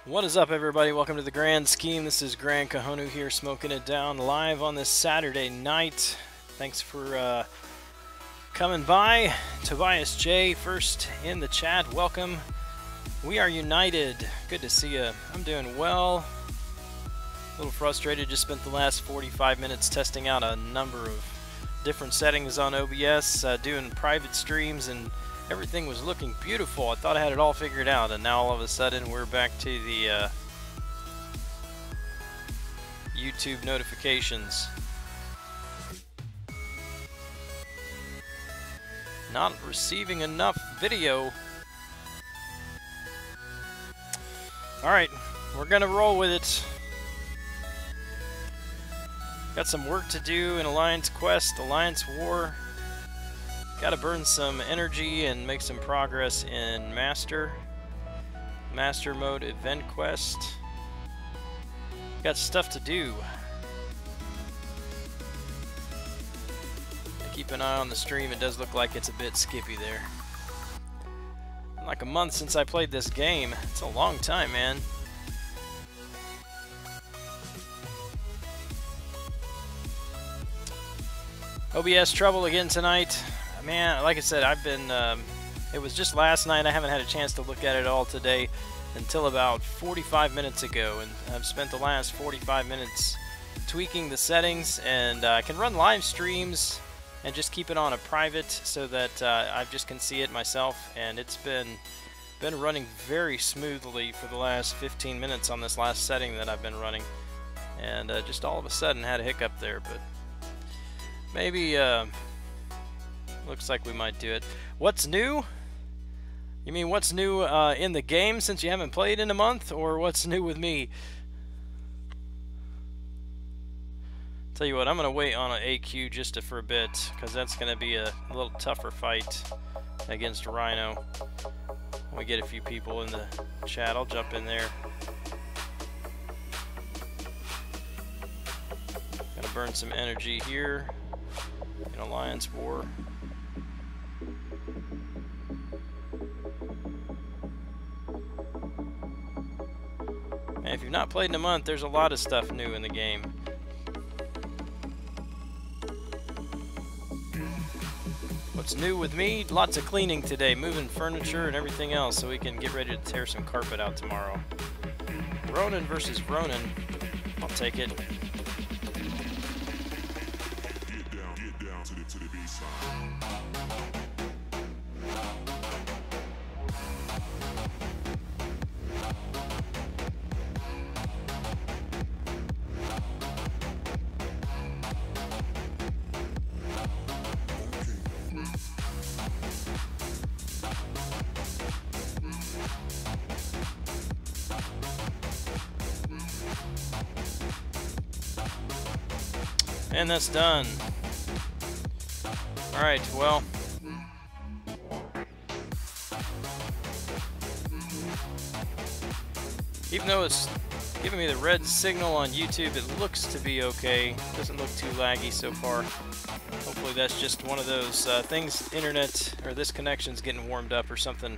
What is up, everybody? Welcome to the Grand Scheme. This is Gran here, smoking it down live on this Saturday night. Thanks for coming by. Tobias J, first in the chat. Welcome. We are united. Good to see you. I'm doing well. A little frustrated. Just spent the last 45 minutes testing out a number of different settings on OBS, doing private streams, and everything was looking beautiful. I thought I had it all figured out, and now all of a sudden we're back to the YouTube notifications. Not receiving enough video. Alright, we're gonna roll with it. Got some work to do in Alliance Quest, Alliance War. Gotta burn some energy and make some progress in Master Mode Event Quest. Got stuff to do. Keep an eye on the stream. It does look like it's a bit skippy there. Like a month since I played this game. It's a long time, man. OBS trouble again tonight. Man, like I said, I've been, it was just last night. I haven't had a chance to look at it all today until about 45 minutes ago, and I've spent the last 45 minutes tweaking the settings, and I can run live streams and just keep it on a private so that I just can see it myself, and it's been running very smoothly for the last 15 minutes on this last setting that I've been running, and just all of a sudden had a hiccup there, but maybe, looks like we might do it. What's new? You mean what's new in the game since you haven't played in a month, or what's new with me? Tell you what, I'm going to wait on an AQ just for a bit, because that's going to be a little tougher fight against Rhino. When we get a few people in the chat, I'll jump in there. Gotta burn some energy here in Alliance War. And if you've not played in a month, there's a lot of stuff new in the game. What's new with me? Lots of cleaning today, moving furniture and everything else so we can get ready to tear some carpet out tomorrow. Ronin versus Ronin. I'll take it. Get down to the B-side. And that's done. Alright, well. Even though it's Giving me the red signal on YouTube. It looks to be okay. Doesn't look too laggy so far. Hopefully that's just one of those things, internet, or this connection's getting warmed up or something.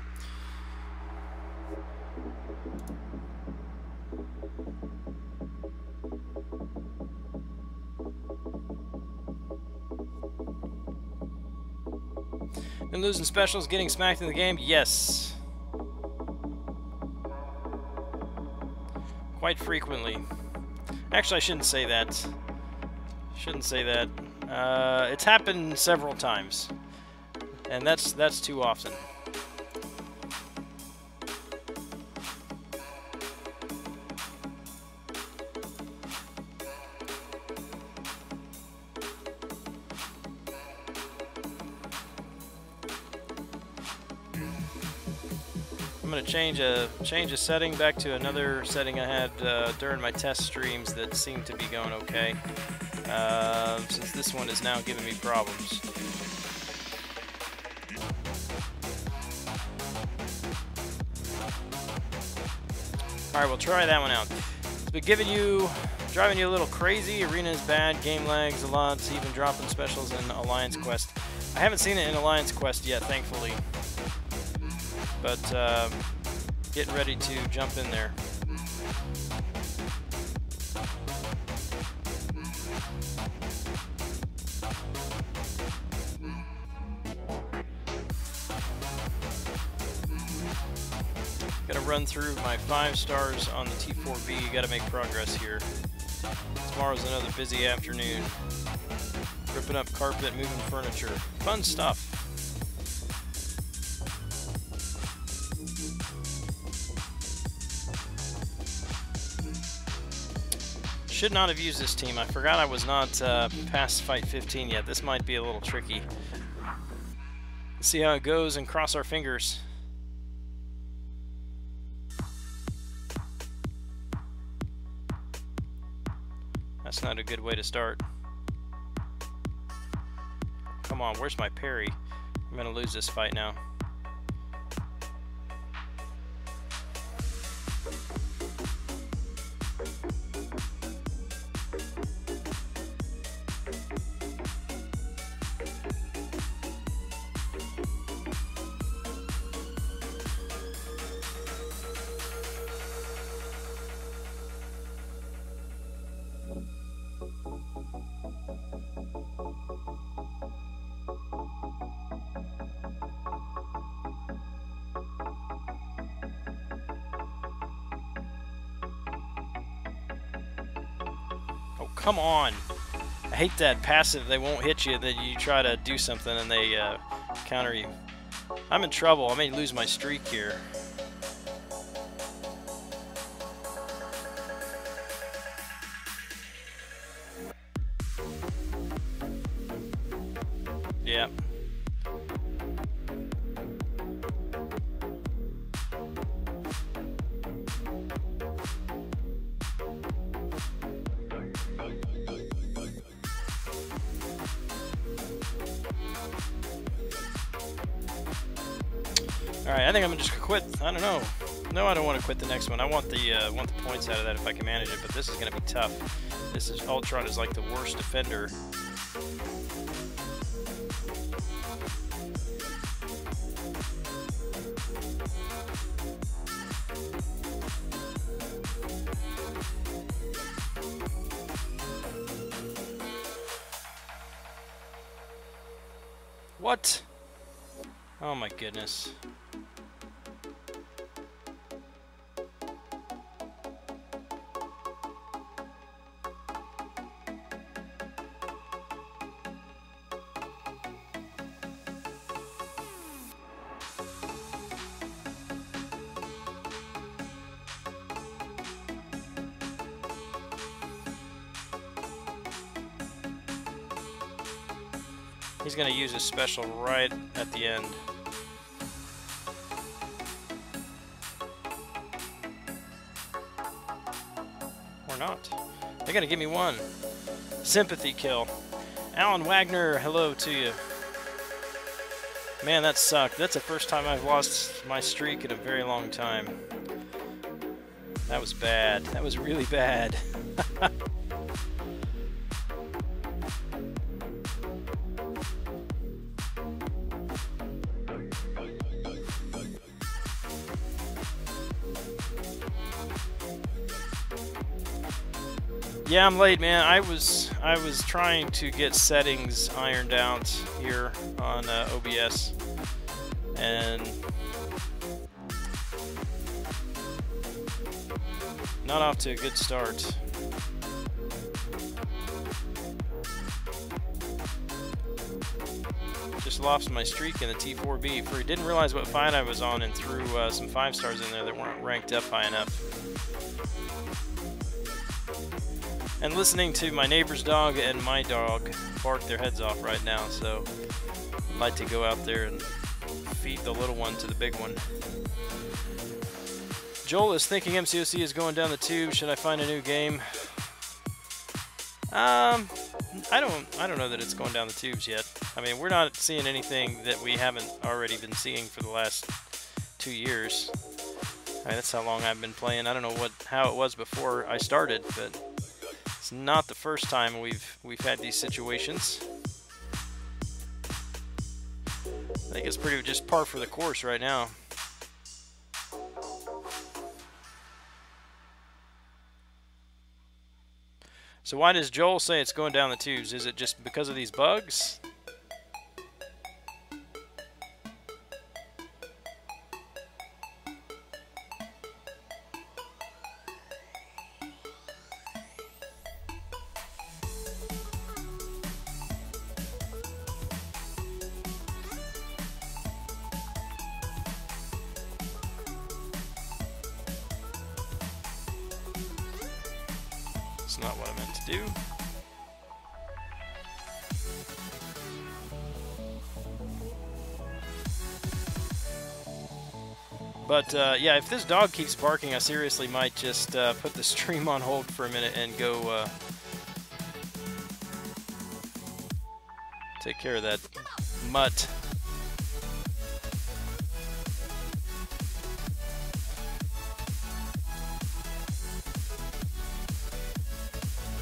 Been losing specials, getting smacked in the game? Yes. Quite frequently. Actually, I shouldn't say that. Shouldn't say that. It's happened several times. And that's too often. I'm gonna change a setting back to another setting I had during my test streams that seemed to be going okay. Since this one is now giving me problems. Alright, we'll try that one out. It's been driving you a little crazy. Arena is bad, game lags a lot, even dropping specials in Alliance Quest. I haven't seen it in Alliance Quest yet, thankfully. But getting ready to jump in there. Gotta run through my 5 stars on the T4B. Gotta make progress here. Tomorrow's another busy afternoon. Ripping up carpet, moving furniture. Fun stuff. Should not have used this team. I forgot I was not past fight 15 yet. This might be a little tricky. Let's see how it goes and cross our fingers. That's not a good way to start. Come on, where's my parry? I'm gonna lose this fight now. Come on. I hate that passive. They won't hit you, that you try to do something and they counter you. I'm in trouble. I may lose my streak here. Yeah. Alright, I think I'm just gonna quit. I don't know. No, I don't want to quit the next one. I want the points out of that if I can manage it, but this is gonna be tough. This is Ultron is like the worst defender. What? Oh my goodness. He's going to use his special right at the end. Or not. They're going to give me one. Sympathy kill. Alan Wagner, hello to you. Man, that sucked. That's the first time I've lost my streak in a very long time. That was bad. That was really bad. Yeah, I'm late, man. I was trying to get settings ironed out here on OBS, and not off to a good start. Just lost my streak in the T4B. Didn't realize what fight I was on and threw some 5 stars in there that weren't ranked up high enough. And listening to my neighbor's dog and my dog bark their heads off right now, so I'd like to go out there and feed the little one to the big one. Joel is thinking MCOC is going down the tube. Should I find a new game? I don't know that it's going down the tubes yet. I mean, we're not seeing anything that we haven't already been seeing for the last 2 years. I mean, that's how long I've been playing. I don't know how it was before I started, but it's not the first time we've had these situations. I think it's pretty just par for the course right now. So why does Joel say it's going down the tubes? Is it just because of these bugs? That's not what I meant to do. But yeah, if this dog keeps barking, I seriously might just put the stream on hold for a minute and go take care of that mutt.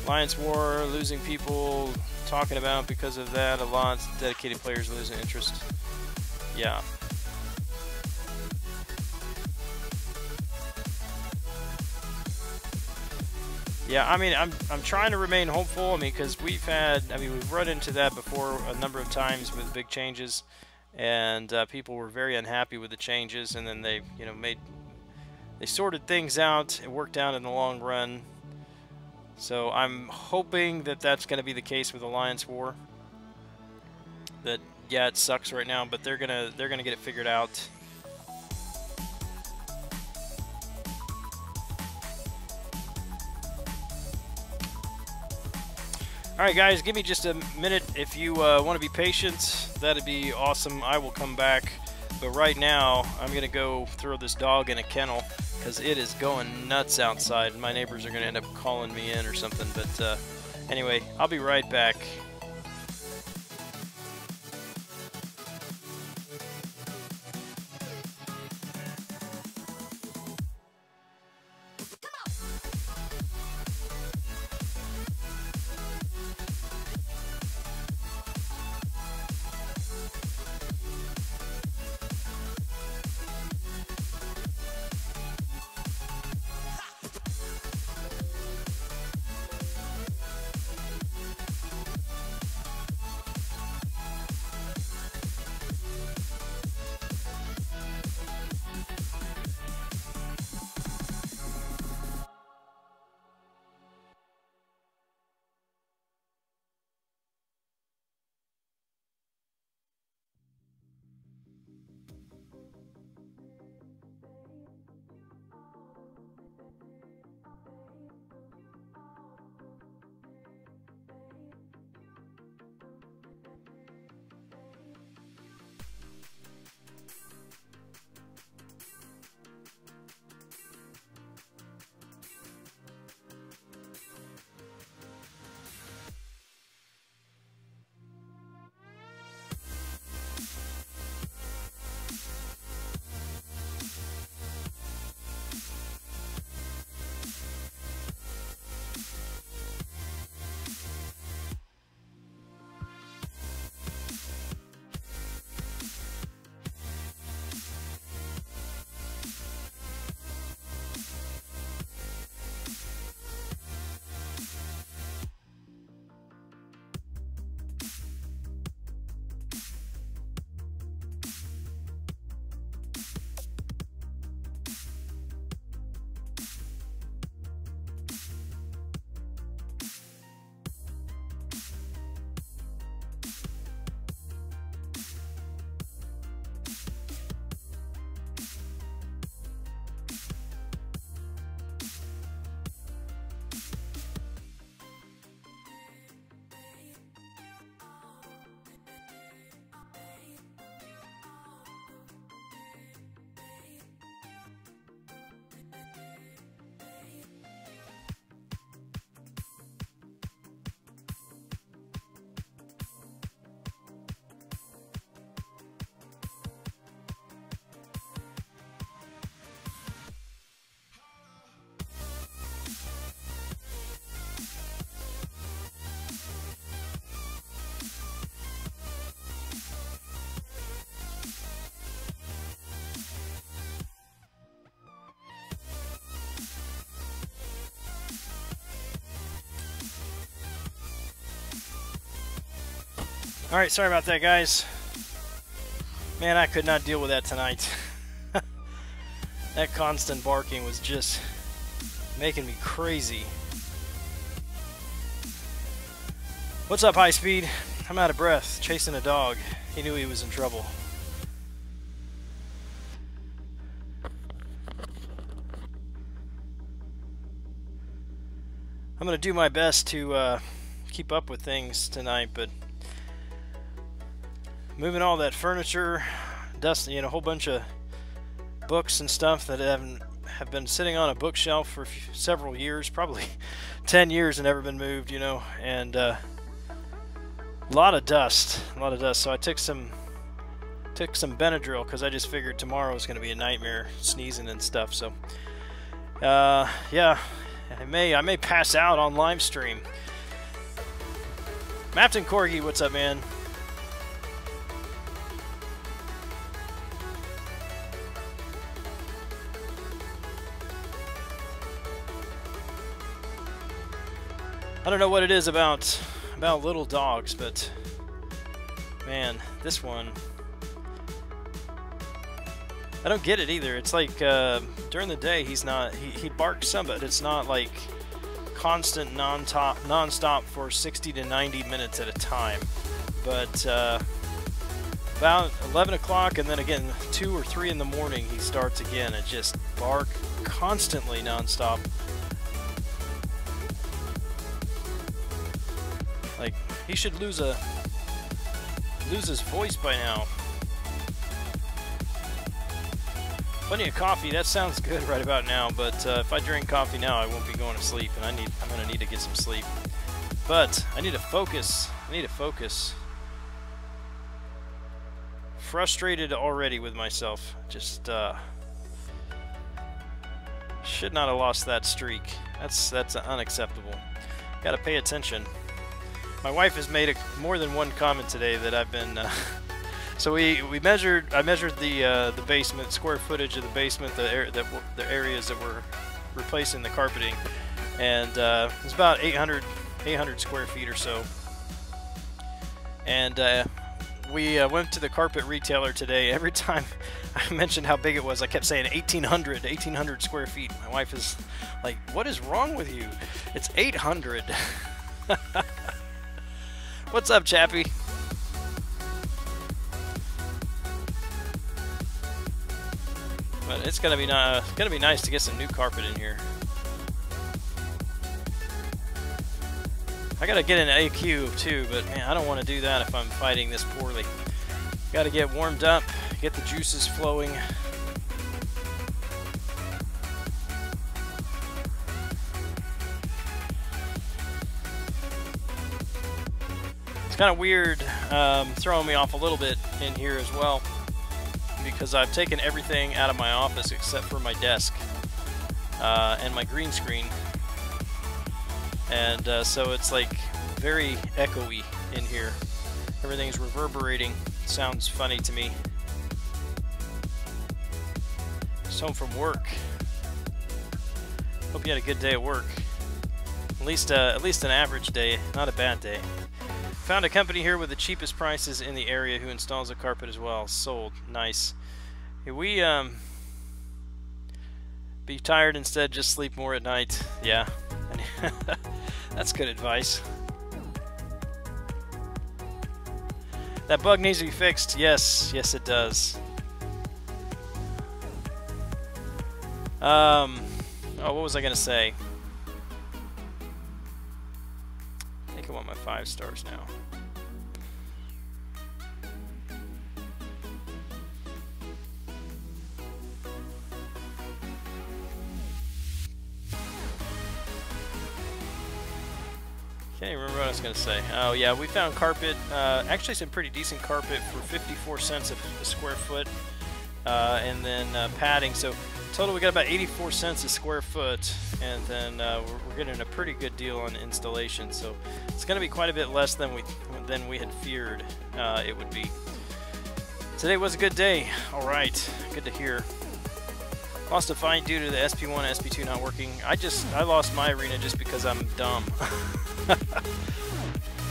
Alliance War, losing people, talking about because of that a lot. Dedicated players losing interest. Yeah. Yeah, I mean, I'm trying to remain hopeful. I mean, because we've run into that before a number of times with big changes, and people were very unhappy with the changes, and then they, they sorted things out. It worked out in the long run. So I'm hoping that that's going to be the case with Alliance War. That, yeah, it sucks right now, but they're gonna get it figured out. All right, guys, give me just a minute. If you want to be patient, that'd be awesome. I will come back. But right now, I'm going to go throw this dog in a kennel because it is going nuts outside. My neighbors are going to end up calling me in or something. But anyway, I'll be right back. Alright, sorry about that, guys. Man, I could not deal with that tonight. That constant barking was just making me crazy. What's up, High Speed? I'm out of breath, chasing a dog. He knew he was in trouble. I'm going to do my best to keep up with things tonight, but moving all that furniture, dusting, a whole bunch of books and stuff that have been sitting on a bookshelf for several years, probably 10 years and never been moved, and a lot of dust. So I took some Benadryl because I just figured tomorrow was going to be a nightmare, sneezing and stuff. So yeah, I may pass out on live stream. Mapton Corgi, what's up, man? I don't know what it is about little dogs, but man, this one, I don't get it either. It's like during the day he barks some, but it's not like constant non-stop for 60 to 90 minutes at a time. But about 11 o'clock and then again 2 or 3 in the morning he starts again and just bark constantly non-stop. Like, he should lose his voice by now. Plenty of coffee, that sounds good right about now, but if I drink coffee now, I won't be going to sleep, and I'm going to need to get some sleep. But I need to focus. Frustrated already with myself. Just should not have lost that streak. That's unacceptable. Got to pay attention. My wife has made more than one comment today that I've been. So I measured the basement square footage of the basement, the areas that were replacing the carpeting, and it's about 800 square feet or so. And we went to the carpet retailer today. Every time I mentioned how big it was, I kept saying 1,800 square feet. My wife is like, "What is wrong with you? It's 800." What's up, Chappie? But it's gonna be nice to get some new carpet in here. I gotta get an AQ too, but man, I don't want to do that if I'm fighting this poorly. Gotta get warmed up, get the juices flowing. It's kind of weird, throwing me off a little bit in here as well, because I've taken everything out of my office except for my desk and my green screen, and so it's like very echoey in here. Everything's reverberating. It sounds funny to me. Just home from work. Hope you had a good day at work. At least an average day, not a bad day. Found a company here with the cheapest prices in the area who installs a carpet as well. Sold. Nice. Hey, we be tired instead, just sleep more at night. Yeah. That's good advice. That bug needs to be fixed. Yes, it does. Oh, what was I gonna say? I think I want my 5 stars now. Can't even remember what I was going to say. Oh yeah, we found carpet, actually some pretty decent carpet for 54 cents a square foot, and then padding. So total we got about 84 cents a square foot, and then we're getting a pretty good deal on installation. So it's going to be quite a bit less than we had feared it would be. Today was a good day. All right, good to hear. Lost a fight due to the SP1 and SP2 not working. I lost my arena just because I'm dumb.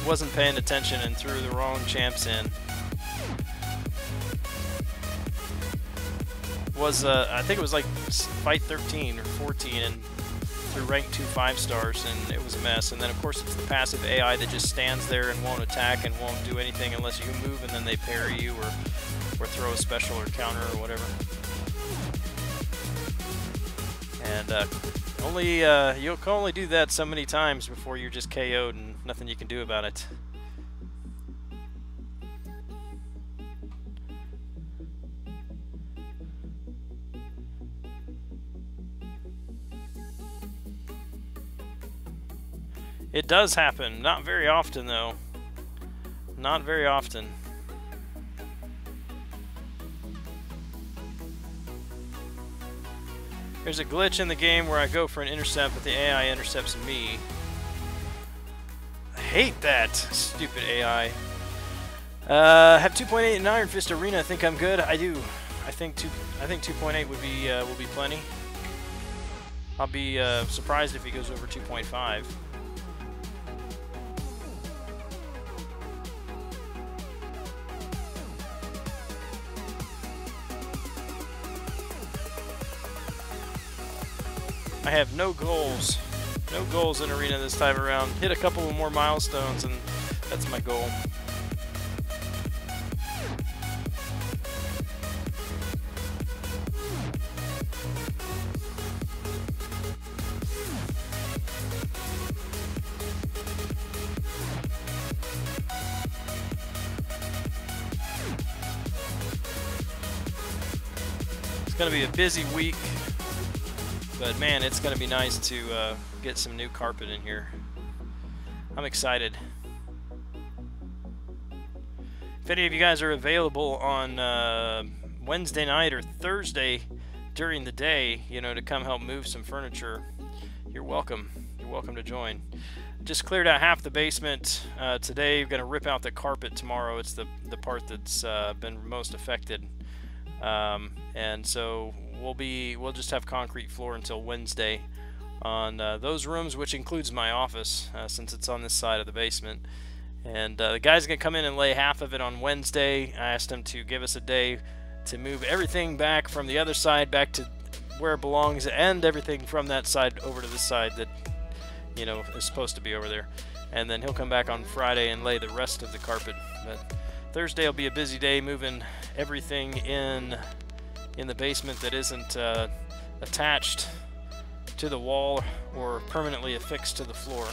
wasn't paying attention and threw the wrong champs in. Was I think it was like fight 13 or 14 and through rank 2 5-stars, and it was a mess. And then of course it's the passive AI that just stands there and won't attack and won't do anything unless you move, and then they parry you or throw a special or counter or whatever. And you can only do that so many times before you're just KO'd and nothing you can do about it. It does happen. Not very often, though. Not very often. There's a glitch in the game where I go for an intercept, but the AI intercepts me. I hate that stupid AI. Have 2.8 in Iron Fist Arena. I think I'm good. I do. I think 2.8 would be will be plenty. I'll be surprised if he goes over 2.5. I have no goals. No goals in Arena this time around. Hit a couple of more milestones and that's my goal. It's going to be a busy week. But man, it's going to be nice to get some new carpet in here. I'm excited. If any of you guys are available on Wednesday night or Thursday during the day, you know, to come help move some furniture, you're welcome. You're welcome to join. Just cleared out half the basement today. We're going to rip out the carpet tomorrow. It's the part that's been most affected. And so we'll just have concrete floor until Wednesday on those rooms, which includes my office, since it's on this side of the basement. And the guy's gonna come in and lay half of it on Wednesday. I asked him to give us a day to move everything back from the other side back to where it belongs, and everything from that side over to this side that, you know, is supposed to be over there. And then he'll come back on Friday and lay the rest of the carpet. But Thursday will be a busy day moving everything in the basement that isn't attached to the wall or permanently affixed to the floor.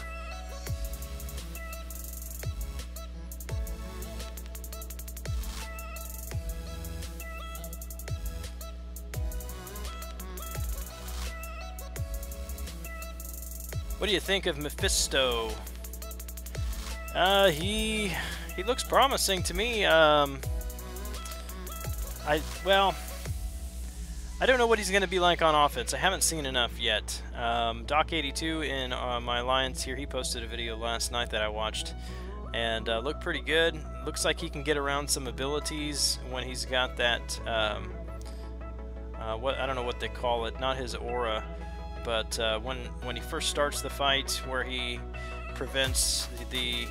What do you think of Mephisto? He looks promising to me. I don't know what he's going to be like on offense. I haven't seen enough yet. Doc82 in my Alliance here, he posted a video last night that I watched, and looked pretty good. Looks like he can get around some abilities when he's got that, I don't know what they call it, not his aura, but when he first starts the fight, where he prevents the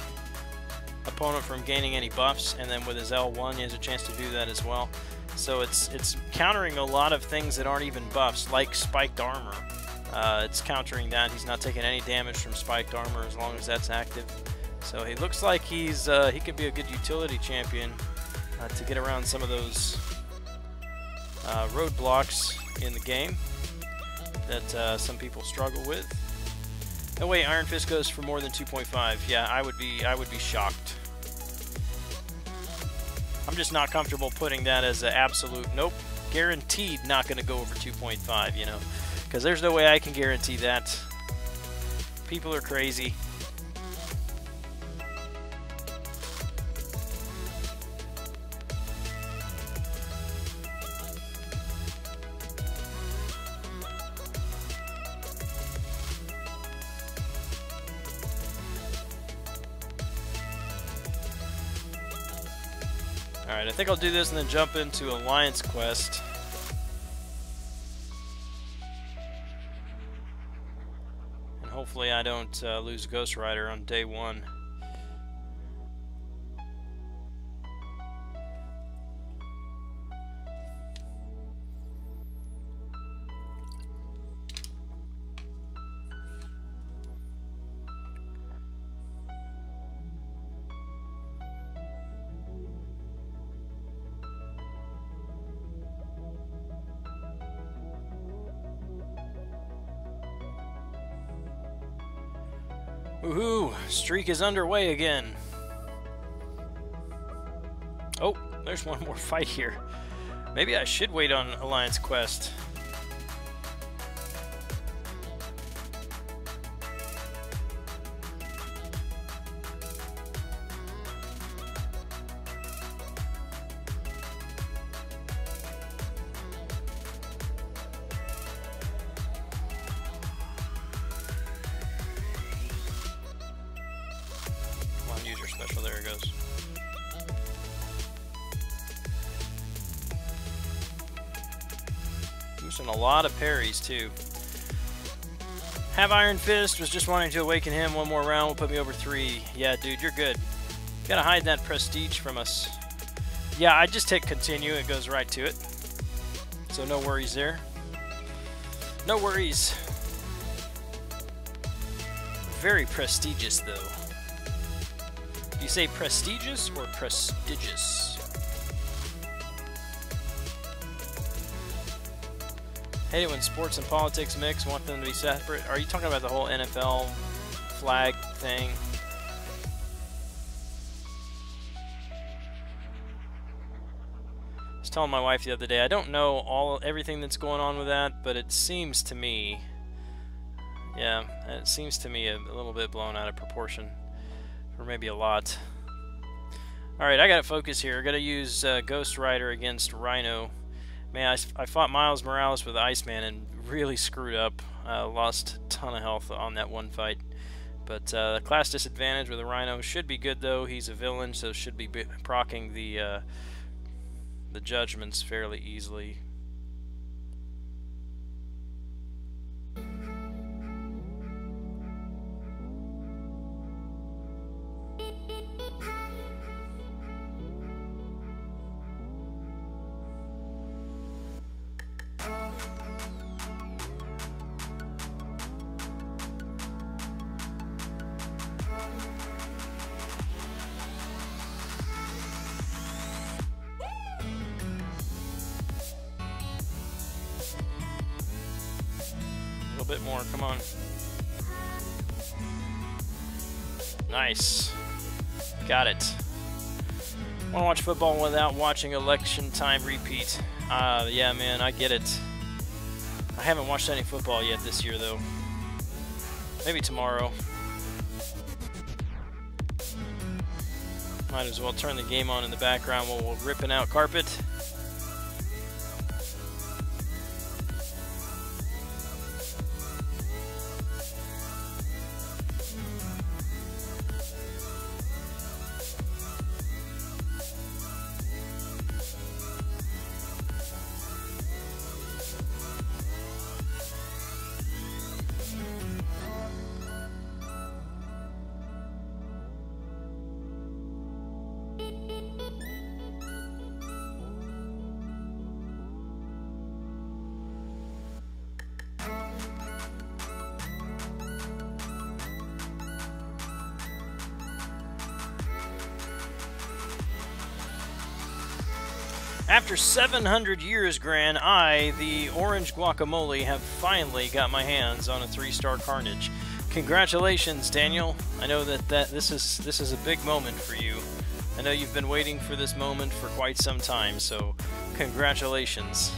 opponent from gaining any buffs, and then with his L1 he has a chance to do that as well. So it's countering a lot of things that aren't even buffs, like spiked armor. It's countering that. He's not taking any damage from spiked armor as long as that's active. So he looks like he could be a good utility champion to get around some of those roadblocks in the game that some people struggle with. No way, Iron Fist goes for more than 2.5. Yeah, I would be shocked. I'm just not comfortable putting that as an absolute nope, guaranteed not going to go over 2.5, you know, because there's no way I can guarantee that. People are crazy. Alright, I think I'll do this and then jump into Alliance Quest. And hopefully I don't lose Ghost Rider on day one. Woohoo! Streak is underway again. Oh, there's one more fight here. Maybe I should wait on Alliance Quest. Special, there it goes. Boosting a lot of parries too. Have Iron Fist, was just wanting to awaken him. One more round will put me over 3. Yeah, dude, you're good. You gotta hide that prestige from us. Yeah, I just hit continue, it goes right to it. So no worries there. No worries. Very prestigious though. Do you say prestigious or prestigious? Hate it when sports and politics mix, want them to be separate. Are you talking about the whole NFL flag thing? I was telling my wife the other day, I don't know everything that's going on with that, but it seems to me, yeah, it seems to me a little bit blown out of proportion. Or maybe a lot. Alright, I gotta focus here. I gotta use Ghost Rider against Rhino. Man, I fought Miles Morales with Iceman and really screwed up. Lost a ton of health on that one fight. But class disadvantage with a Rhino should be good though. He's a villain, so should be proccing the judgments fairly easily. Bit more, come on. Nice. Got it. Want to watch football without watching election time repeat. Yeah, man, I get it. I haven't watched any football yet this year, though. Maybe tomorrow. Might as well turn the game on in the background while we're ripping out carpet. After 700 years, Gran, I, the Orange Guacamole, have finally got my hands on a 3-star Carnage. Congratulations, Daniel. I know that this is a big moment for you. I know you've been waiting for this moment for quite some time, so congratulations.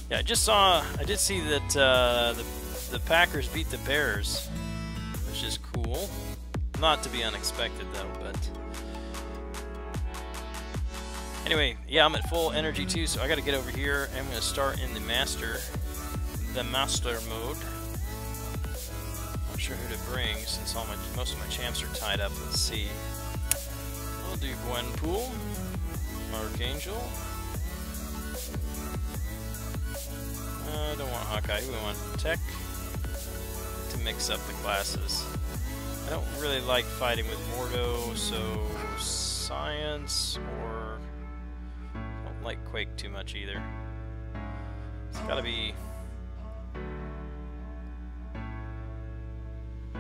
Yeah, I did see that the Packers beat the Bears, which is cool. Not to be unexpected though, but anyway, yeah, I'm at full energy too, so I got to get over here. I'm going to start in the master mode. Not sure who to bring since most of my champs are tied up. Let's see. We'll do Gwenpool, Archangel. I don't want Hawkeye. We want Tech to mix up the classes. I don't really like fighting with Mordo, so Science, or I don't like Quake too much either. It's gotta be... I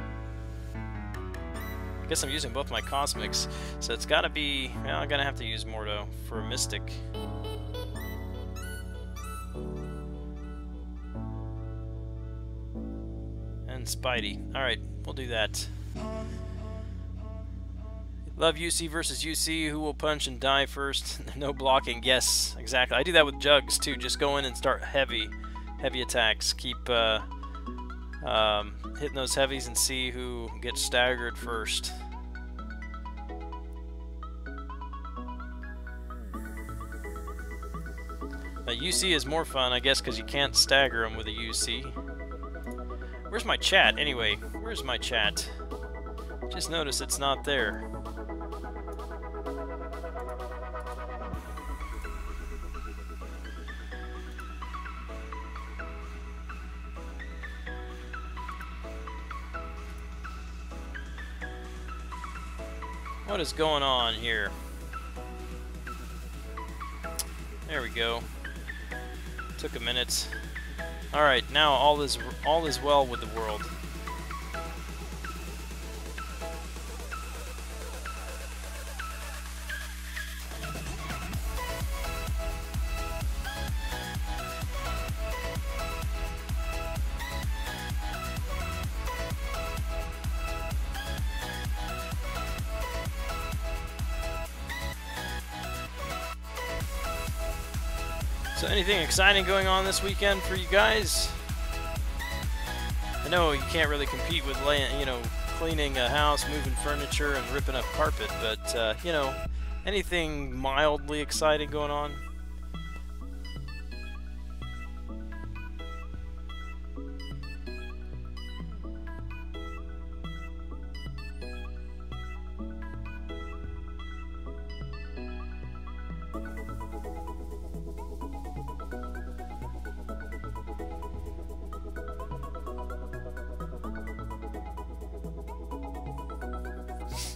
guess I'm using both my Cosmics, so it's gotta be... Well, I'm gonna have to use Mordo for Mystic. and Spidey. Alright, we'll do that. Love UC versus UC. Who will punch and die first? No blocking. Yes, exactly. I do that with jugs too. Just go in and start heavy attacks. Keep hitting those heavies and see who gets staggered first. UC is more fun, I guess, because you can't stagger them with a UC. Where's my chat, anyway? Where's my chat? Just notice it's not there. What is going on here? There we go. Took a minute. Alright, now all is well with the world. So anything exciting going on this weekend for you guys? I know you can't really compete with cleaning a house, moving furniture, and ripping up carpet, but anything mildly exciting going on?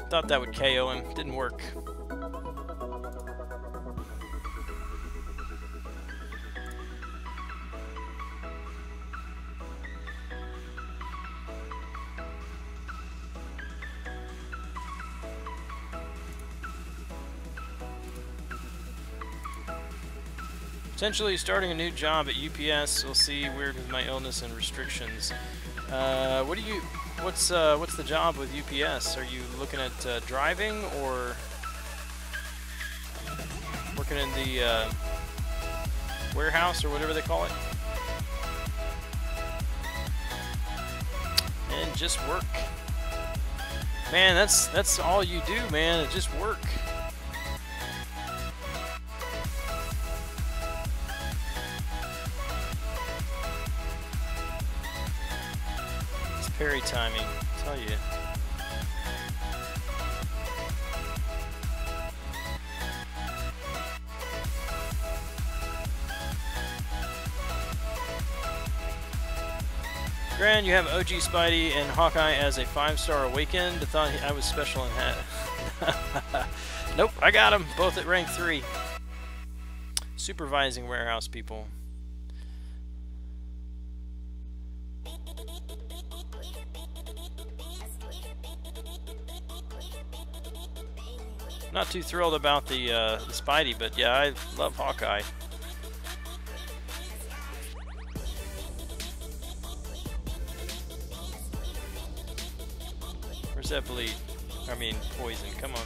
Thought that would KO him. Didn't work. Potentially starting a new job at UPS. We'll see. Weird with my illness and restrictions. What's the job with UPS? Are you looking at driving or working in the warehouse or whatever they call it? And just work. Man, that's all you do, man. Just work. Parry timing, I tell you. Gran, you have OG Spidey and Hawkeye as a 5-star awakened. I thought I was special and had. Nope, I got them both at rank 3. Supervising warehouse people. Not too thrilled about the Spidey, but yeah, I love Hawkeye. Where's that bleed? I mean, poison. Come on.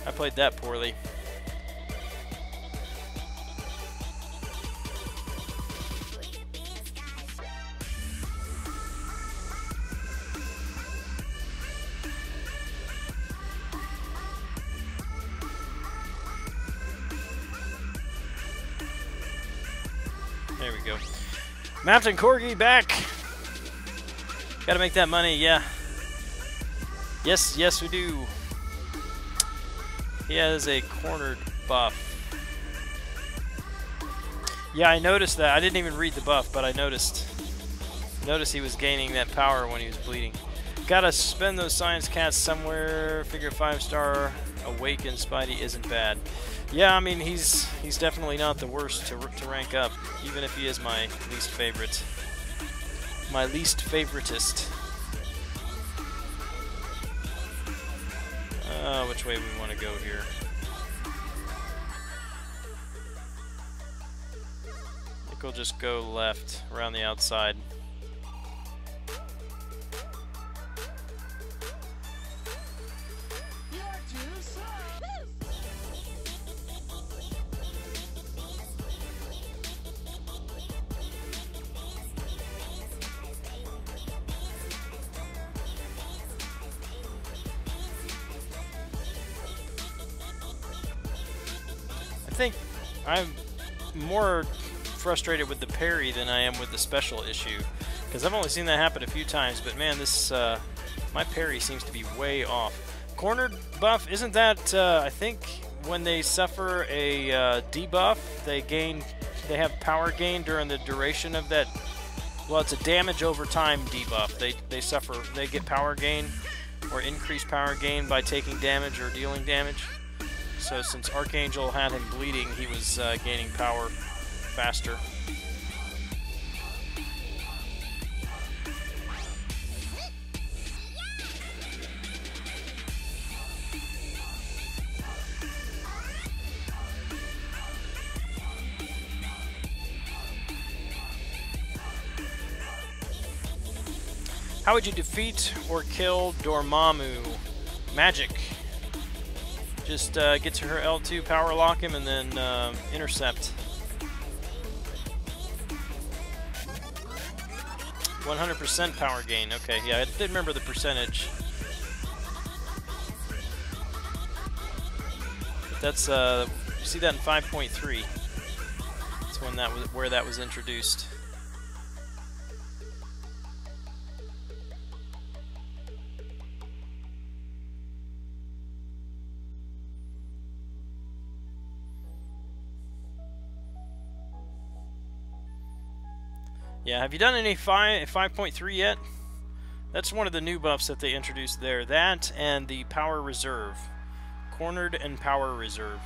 I played that poorly. There we go. Mountain Corgi back. Gotta make that money, yeah. Yes, we do. He has a cornered buff. Yeah, I noticed that. I didn't even read the buff, but I noticed he was gaining that power when he was bleeding. Gotta spend those science cats somewhere. Figure 5-star Awakened Spidey isn't bad. Yeah, I mean, he's definitely not the worst to rank up, even if he is my least favorite. My least favoritist. Which way we want to go here? I think we'll just go left, around the outside. I think I'm more frustrated with the parry than I am with the special issue, because I've only seen that happen a few times, but man, this my parry seems to be way off. Cornered buff, isn't that I think when they suffer a debuff, they have power gain during the duration of that. Well, it's a damage over time debuff. They get power gain or increased power gain by taking damage or dealing damage. So since Archangel had him bleeding, he was gaining power faster. How would you defeat or kill Dormammu? Magic. Just get to her L2, power lock him, and then intercept. 100% power gain. Okay, yeah, I did remember the percentage. But that's you see that in 5.3. That's when that was where that was introduced. Yeah, have you done any 5.3 yet? That's one of the new buffs that they introduced there. That and the Power Reserve. Cornered and Power Reserve.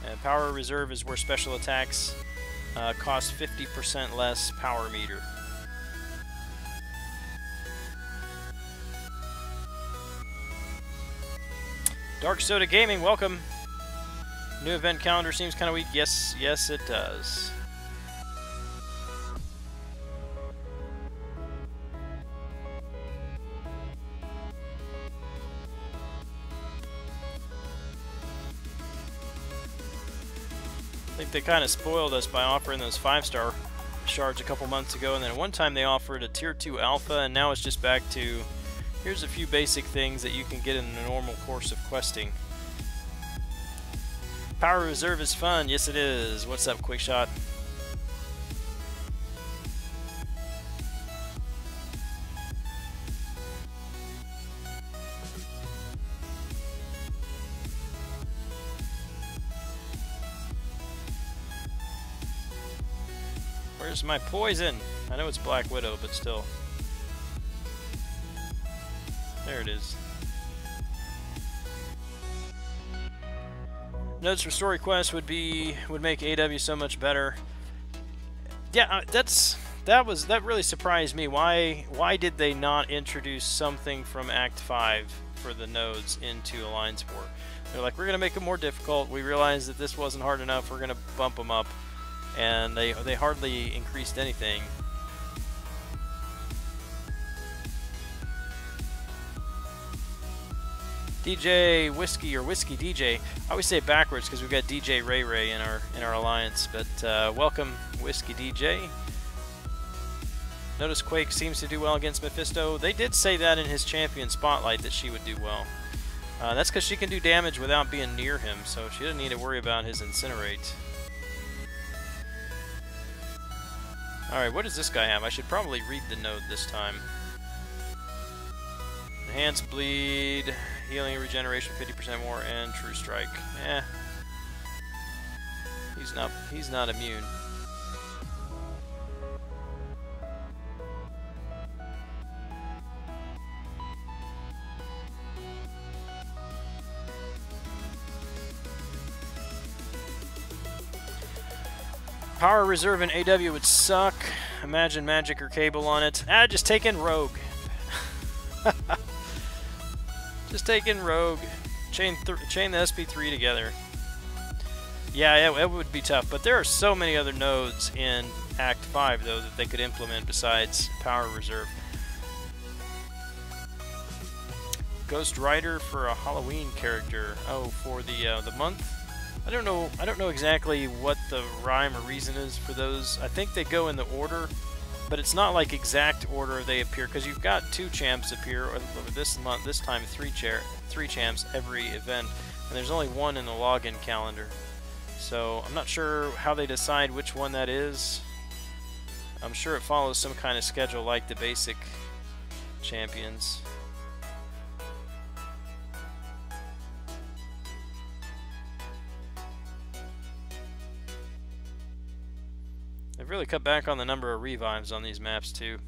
And Power Reserve is where special attacks cost 50% less power meter. Dark Soda Gaming, welcome. New event calendar seems kind of weak. Yes, yes it does. I think they kind of spoiled us by offering those 5-star shards a couple months ago, and then one time they offered a tier 2 alpha, and now it's just back to here's a few basic things that you can get in the normal course of questing. Power Reserve is fun. Yes it is. What's up, Quickshot? Where's my poison? I know it's Black Widow, but still. There it is. Notes for story quests would make AW so much better. Yeah, that really surprised me. Why did they not introduce something from Act 5 for the nodes into Alliance War? They're like, we're gonna make it more difficult. We realized that this wasn't hard enough. We're gonna bump them up. And they hardly increased anything. DJ Whiskey or Whiskey DJ. I always say it backwards because we've got DJ Ray Ray in our alliance. But welcome, Whiskey DJ. Notice Quake seems to do well against Mephisto. They did say that in his champion spotlight that she would do well. That's because she can do damage without being near him, so she doesn't need to worry about his incinerate. Alright, what does this guy have? I should probably read the node this time. Enhanced Bleed, Healing and Regeneration 50% more, and True Strike. Eh. He's not immune. Power reserve in AW would suck. Imagine magic or cable on it. Ah, just take in rogue. Just take in rogue. Chain the SP3 together. Yeah, it would be tough. But there are so many other nodes in Act 5, though, that they could implement besides Power Reserve. Ghost Rider for a Halloween character. Oh, for the month? I don't know exactly what the rhyme or reason is for those. I think they go in the order, but it's not like exact order they appear, because you've got 2 champs appear over this month. This time, 3 champs every event, and there's only 1 in the login calendar. So I'm not sure how they decide which one that is. I'm sure it follows some kind of schedule like the basic champions. They've really cut back on the number of revives on these maps too.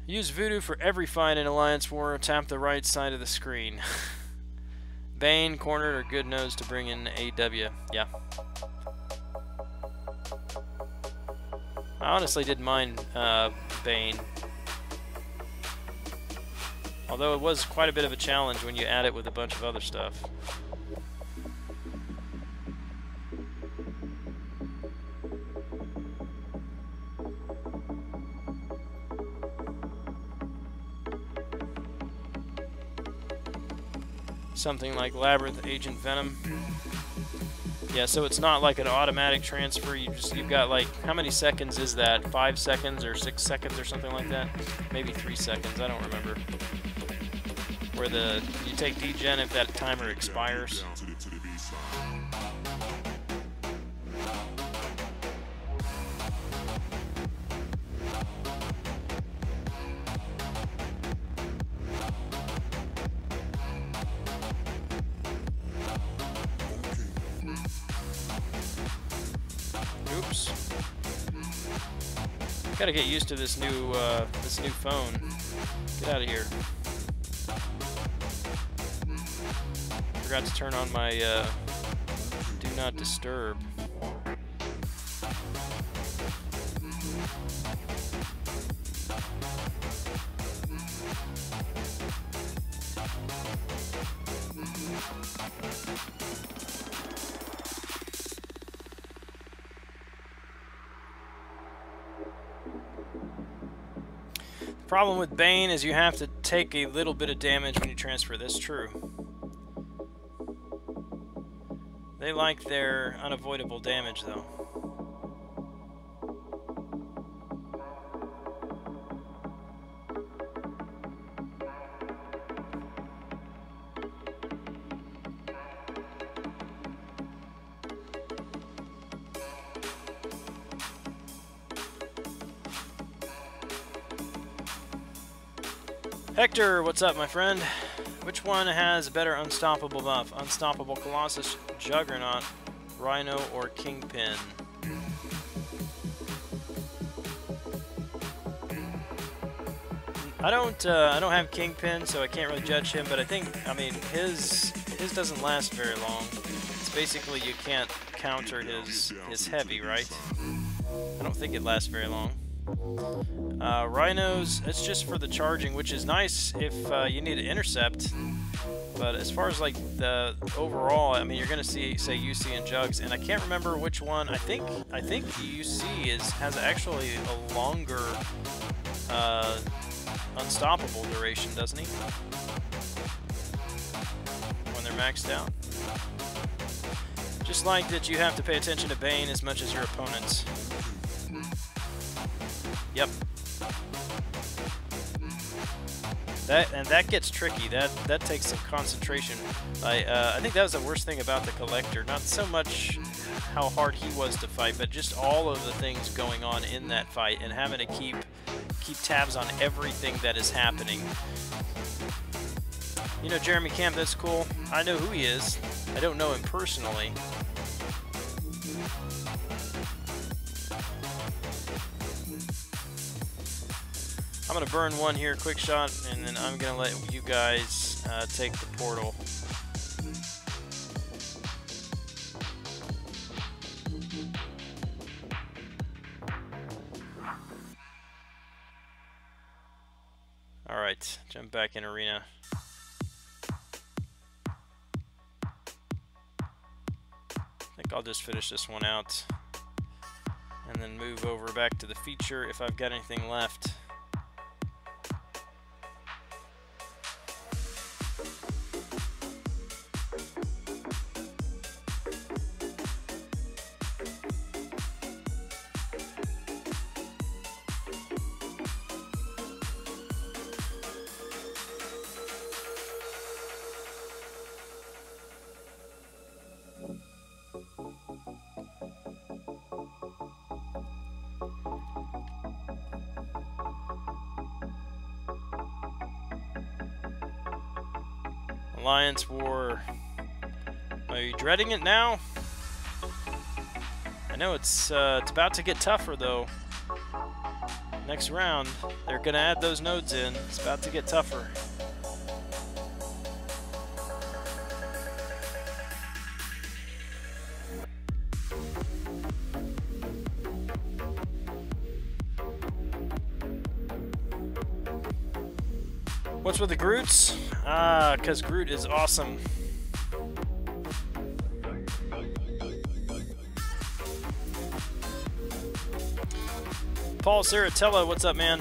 Use Voodoo for every fight in Alliance War. Tap the right side of the screen. Bane, cornered, or good nose to bring in AW. Yeah. I honestly didn't mind Bane. Although it was quite a bit of a challenge when you add it with a bunch of other stuff. Something like Labyrinth Agent Venom. Yeah, so it's not like an automatic transfer. You've got like, how many seconds is that? 5 seconds or 6 seconds or something like that? Maybe 3 seconds, I don't remember. Where you take degen if that timer expires. Oops. Gotta get used to this new phone. Get out of here. Forgot to turn on my do not disturb. The problem with Bane is you have to take a little bit of damage when you transfer. That's true. They like their unavoidable damage, though. Hector, what's up, my friend? Which one has a better unstoppable buff? Unstoppable Colossus, Juggernaut, Rhino, or Kingpin? I don't have Kingpin, so I can't really judge him. But I mean, his doesn't last very long. It's basically you can't counter his heavy, right? I don't think it lasts very long. Rhinos, it's just for the charging, which is nice if you need to intercept. But as far as like the overall, I mean, you're gonna see, say, UC and Jugs, and I can't remember which one. I think UC has actually a longer unstoppable duration, doesn't he? When they're maxed out. Just like that, you have to pay attention to Bane as much as your opponents. Yep. That gets tricky. That takes some concentration. I think that was the worst thing about the Collector. Not so much how hard he was to fight, but just all of the things going on in that fight and having to keep tabs on everything that is happening. You know Jeremy Camp, that's cool. I know who he is. I don't know him personally. I'm going to burn one here, quick shot, and then I'm going to let you guys take the portal. Alright, jump back in arena. I think I'll just finish this one out and then move over back to the feature if I've got anything left. Alliance War. Are you dreading it now? I know it's about to get tougher though. Next round, they're gonna add those nodes in. It's about to get tougher. What's with the Groots? Because Groot is awesome. Paul Saratella, what's up, man?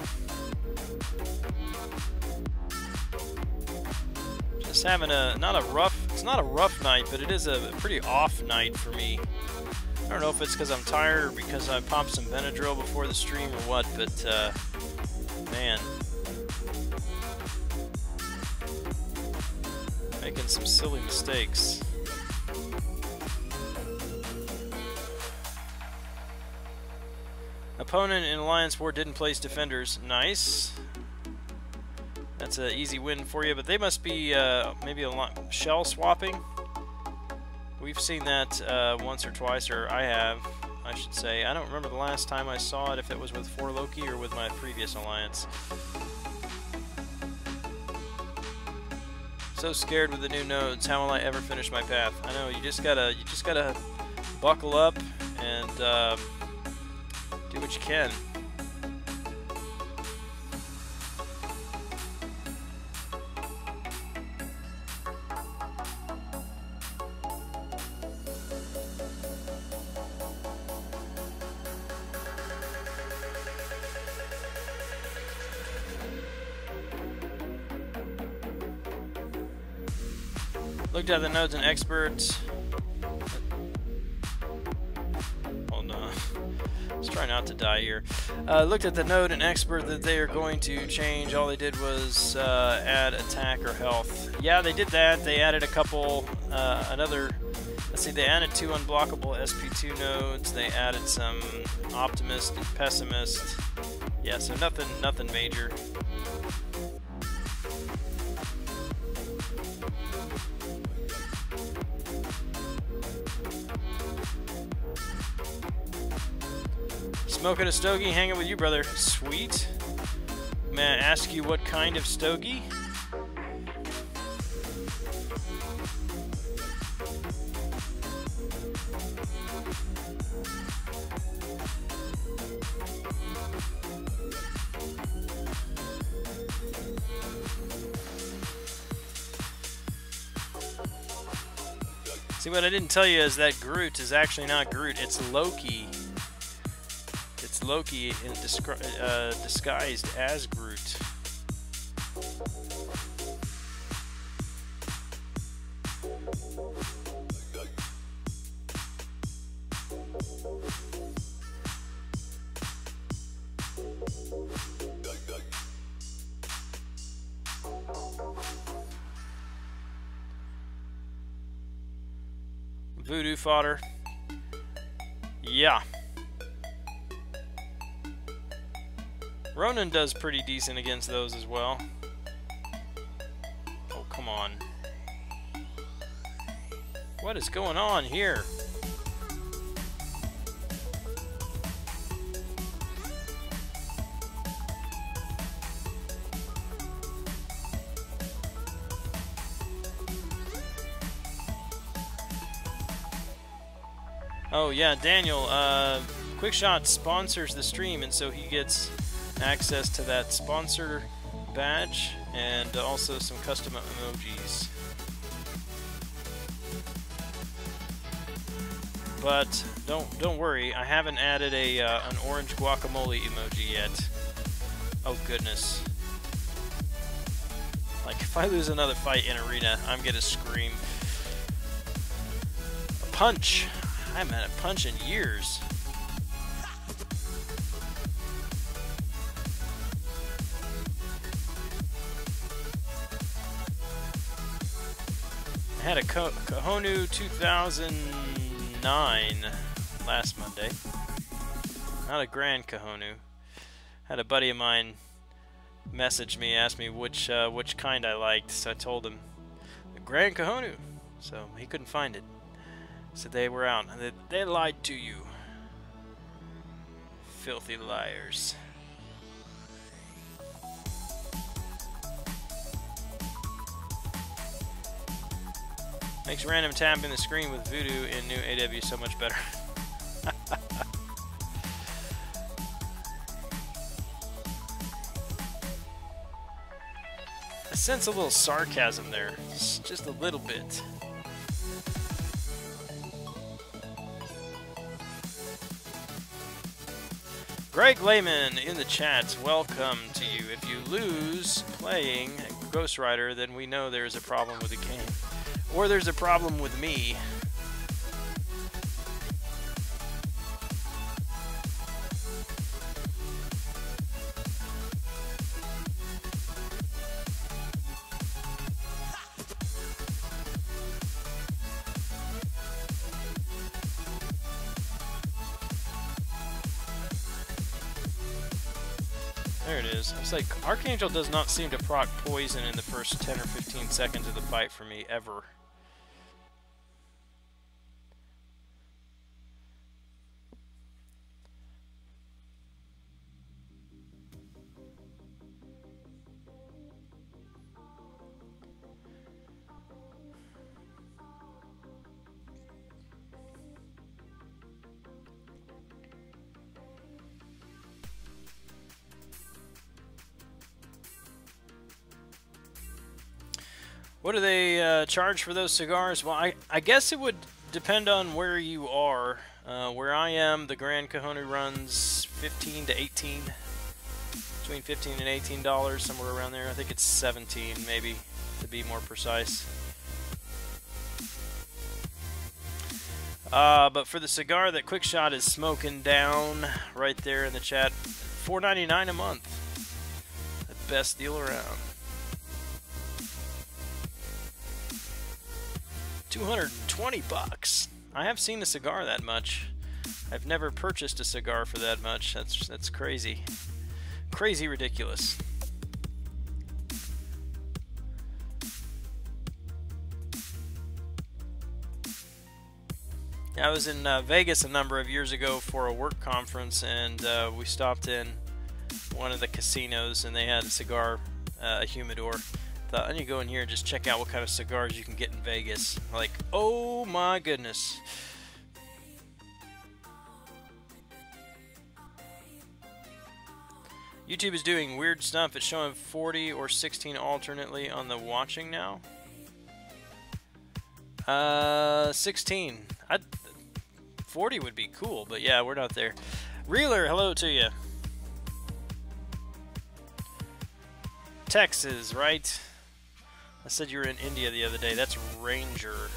Just having it's not a rough night, but it is a pretty off night for me. I don't know if it's because I'm tired or because I popped some Benadryl before the stream or what, but man. Making some silly mistakes. Opponent in Alliance War didn't place defenders. Nice. That's an easy win for you, but they must be maybe a shell swapping. We've seen that once or twice, or I have, I should say. I don't remember the last time I saw it, if it was with 4 Loki or with my previous alliance. So scared with the new nodes. How will I ever finish my path? I know, you just gotta buckle up and do what you can. Looked at the nodes and experts. Oh no. Let's try not to die here. Looked at the node and expert that they are going to change. All they did was add attack or health. Yeah, they did that. They added a couple, let's see, they added 2 unblockable SP2 nodes. They added some optimist and pessimist. Yeah, so nothing major. Smoking a stogie, hanging with you, brother. Sweet. May I ask you what kind of stogie? See, what I didn't tell you is that Groot is actually not Groot, it's Loki. It's Loki disguised as Groot. Voodoo fodder. Yeah. Ronan does pretty decent against those as well. Oh, come on. What is going on here? Oh yeah, Daniel, Quickshot sponsors the stream, and so he gets access to that sponsor badge and also some custom emojis. But don't worry, I haven't added a an orange guacamole emoji yet. Oh goodness! Like if I lose another fight in arena, I'm gonna scream. A punch! I haven't had a punch in years. I had a Kahonu 2009 last Monday. Not a Gran Kahonu. Had a buddy of mine message me, asked me which kind I liked, so I told him the Gran Kahonu. So he couldn't find it. So they were out. They lied to you. Filthy liars. Makes random tapping the screen with Voodoo in new AW so much better. I sense a little sarcasm there, just a little bit. Greg Lehman in the chat, welcome to you. If you lose playing Ghost Rider, then we know there's a problem with the game. Or there's a problem with me. There it is. It's like Archangel does not seem to proc poison in the first 10 or 15 seconds of the fight for me, ever. What do they charge for those cigars? Well, I guess it would depend on where you are. Where I am, the Gran Kahonu runs 15 to 18, between 15 and $18, somewhere around there. I think it's 17, maybe, to be more precise. But for the cigar that Quickshot is smoking down right there in the chat, $4.99 a month. The best deal around. 220 bucks. I have seen a cigar that much. I've never purchased a cigar for that much. That's crazy. Crazy ridiculous. I was in Vegas a number of years ago for a work conference, and we stopped in one of the casinos, and they had a cigar, a humidor. Thought, I need to go in here and just check out what kind of cigars you can get in Vegas. Like, oh my goodness. YouTube is doing weird stuff. It's showing 40 or 16 alternately on the watching now. 16. 40 would be cool, but yeah, we're not there. Reeler, hello to you. Texas, right? I said you were in India the other day. That's Ranger.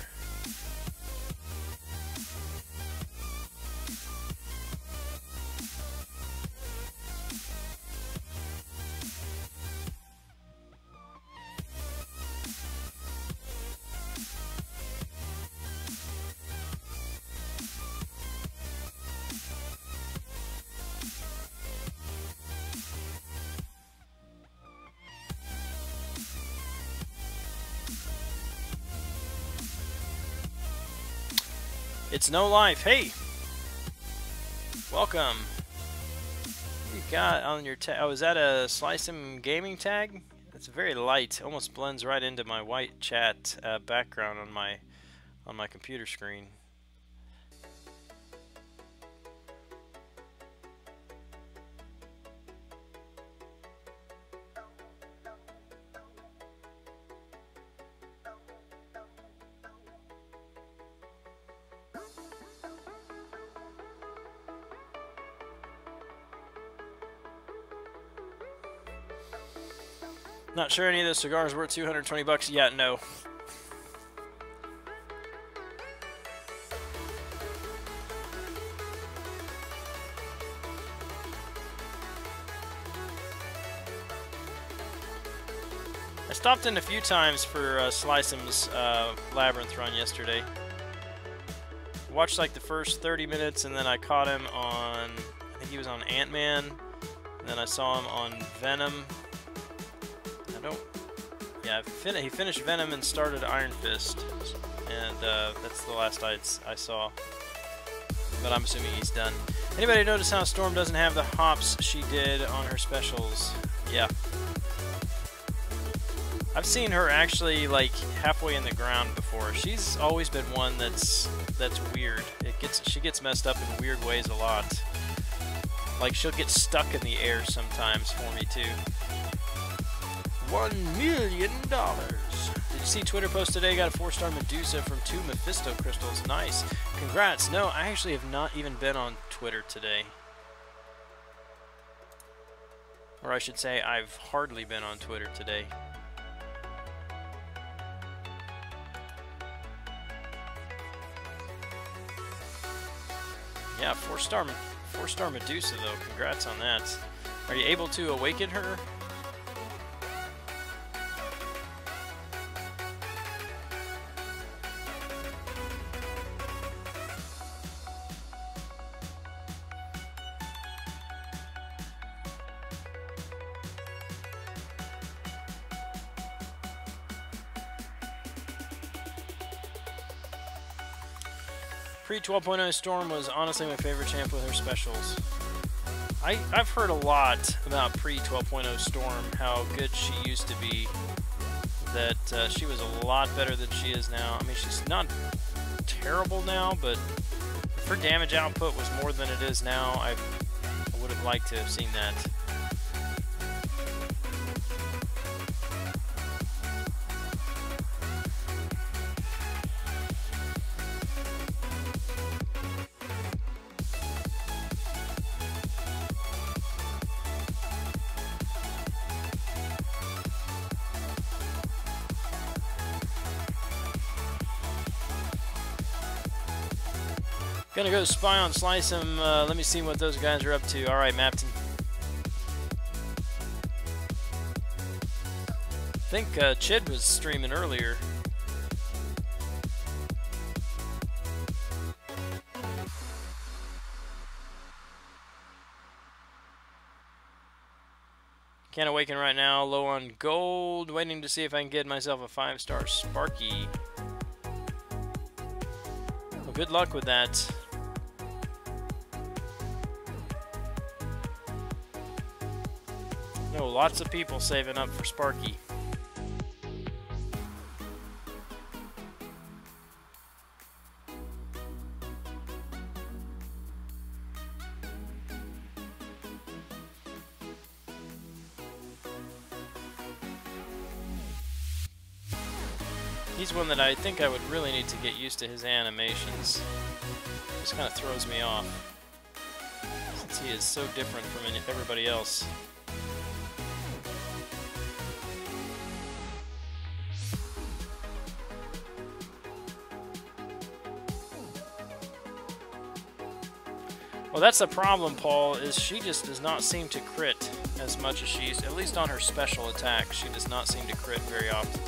It's No Life. Hey, welcome. What you got on your tag? Oh, is that a Slice Him Gaming tag? It's very light. Almost blends right into my white chat background on my computer screen. Not sure any of those cigars worth 220 bucks yet. No. I stopped in a few times for Sliceum's Labyrinth run yesterday. Watched like the first 30 minutes, and then I caught him on, I think he was on Ant-Man, and then I saw him on Venom. He finished Venom and started Iron Fist, and that's the last I saw. But I'm assuming he's done. Anybody notice how Storm doesn't have the hops she did on her specials? Yeah. I've seen her actually like halfway in the ground before. She's always been one that's weird. She gets messed up in weird ways a lot. Like she'll get stuck in the air sometimes for me too. $1 million. Did you see Twitter post today? Got a 4-star Medusa from 2 Mephisto crystals. Nice. Congrats. No, I actually have not even been on Twitter today. Or I should say, I've hardly been on Twitter today. Yeah, 4-star Medusa though. Congrats on that. Are you able to awaken her? Pre-12.0 Storm was honestly my favorite champ with her specials. I've heard a lot about pre-12.0 Storm, how good she used to be, that she was a lot better than she is now. I mean, she's not terrible now, but if her damage output was more than it is now, I would have liked to have seen that. Gonna go spy on Sliceum. Let me see what those guys are up to. Alright, Mapton. I think Chid was streaming earlier. Can't awaken right now. Low on gold. Waiting to see if I can get myself a 5-star Sparky. Well, good luck with that. No, lots of people saving up for Sparky. He's one that I think I would really need to get used to his animations. Just kind of throws me off, since he is so different from everybody else. Well, that's the problem, Paul, is she just does not seem to crit as much as she's, at least on her special attack, she does not seem to crit very often.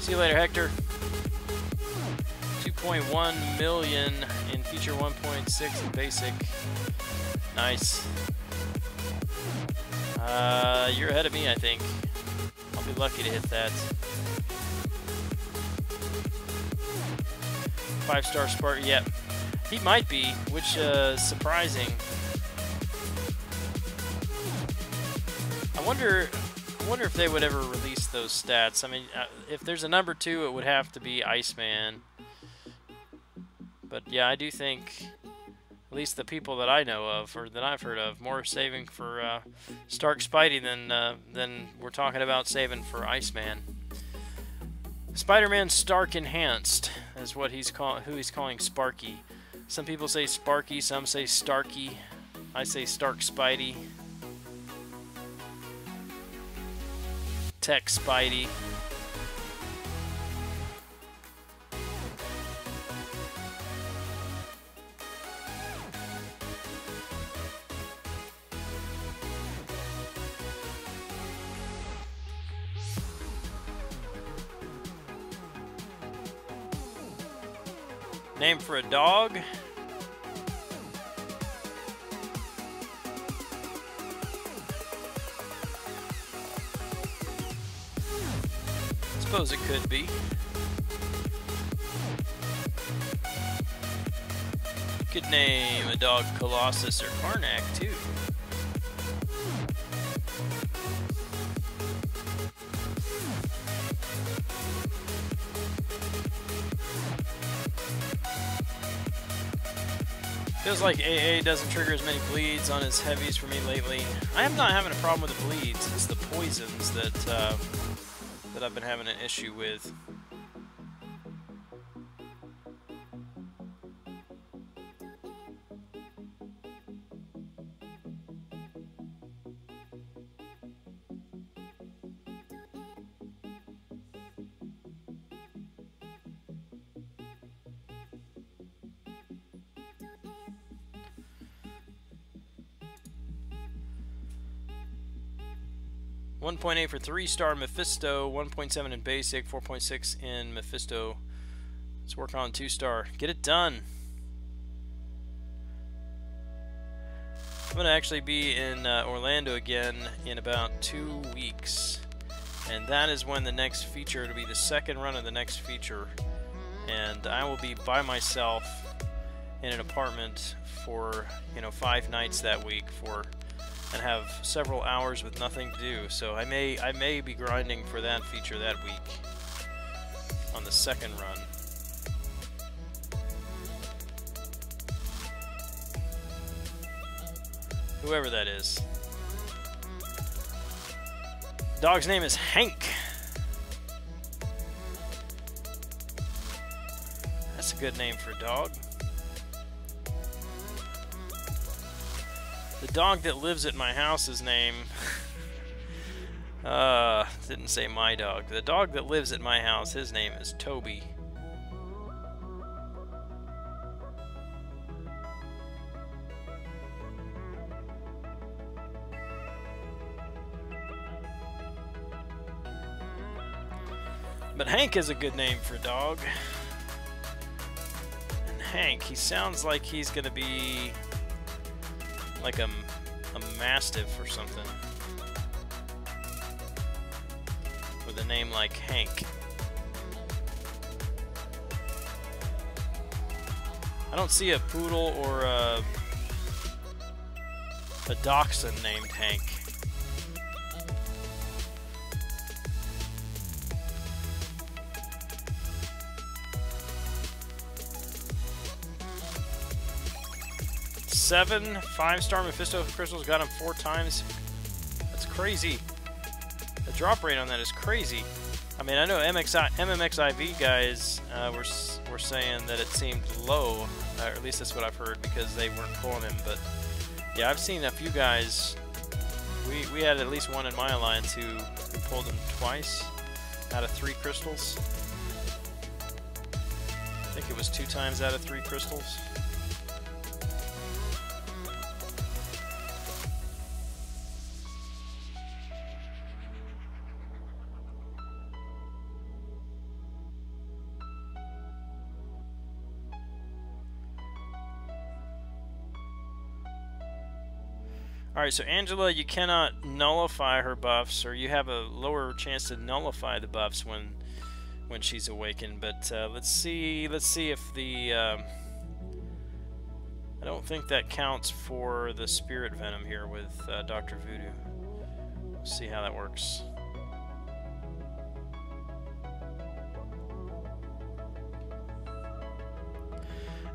See you later, Hector. 2.1 million in feature 1.6 in basic. Nice. You're ahead of me, I think. I'll be lucky to hit that. 5-star Spark, yep. He might be, which is surprising. I wonder if they would ever release those stats. I mean, if there's a number 2, it would have to be Iceman. But yeah, I do think, at least the people that I know of, or that I've heard of, more saving for Stark Spidey than we're talking about saving for Iceman. Spider-Man Stark Enhanced is what who he's calling Sparky. Some people say Sparky, some say Starky. I say Stark Spidey. Tech Spidey. Name for a dog. Suppose it could be. Could name a dog Colossus or Karnak too. Feels like AA doesn't trigger as many bleeds on his heavies for me lately. I am not having a problem with the bleeds. It's the poisons that that I've been having an issue with. .8 for 3-star Mephisto, 1.7 in basic, 4.6 in Mephisto. Let's work on 2-star. Get it done. I'm going to actually be in Orlando again in about 2 weeks. And that is when the next feature, it'll be the second run of the next feature. And I will be by myself in an apartment for, 5 nights that week and have several hours with nothing to do. So I may be grinding for that feature that week on the second run. Whoever that is. Dog's name is Hank. That's a good name for a dog. The dog that lives at my house's name, didn't say my dog. The dog that lives at my house, his name is Toby. But Hank is a good name for a dog. And Hank, he sounds like he's gonna be like a mastiff or something with a name like Hank. I don't see a poodle or a dachshund named Hank. Seven 5-star Mephisto crystals, got him 4 times. That's crazy. The drop rate on that is crazy. I mean, I know MMXIV guys were saying that it seemed low, or at least that's what I've heard, because they weren't pulling him. But yeah, I've seen a few guys. We had at least one in my alliance who pulled him twice out of 3 crystals. I think it was 2 times out of 3 crystals. Alright, so Angela, you cannot nullify her buffs, or you have a lower chance to nullify the buffs when she's awakened. But let's see if the I don't think that counts for the spirit venom here with Dr. Voodoo. We'll see how that works.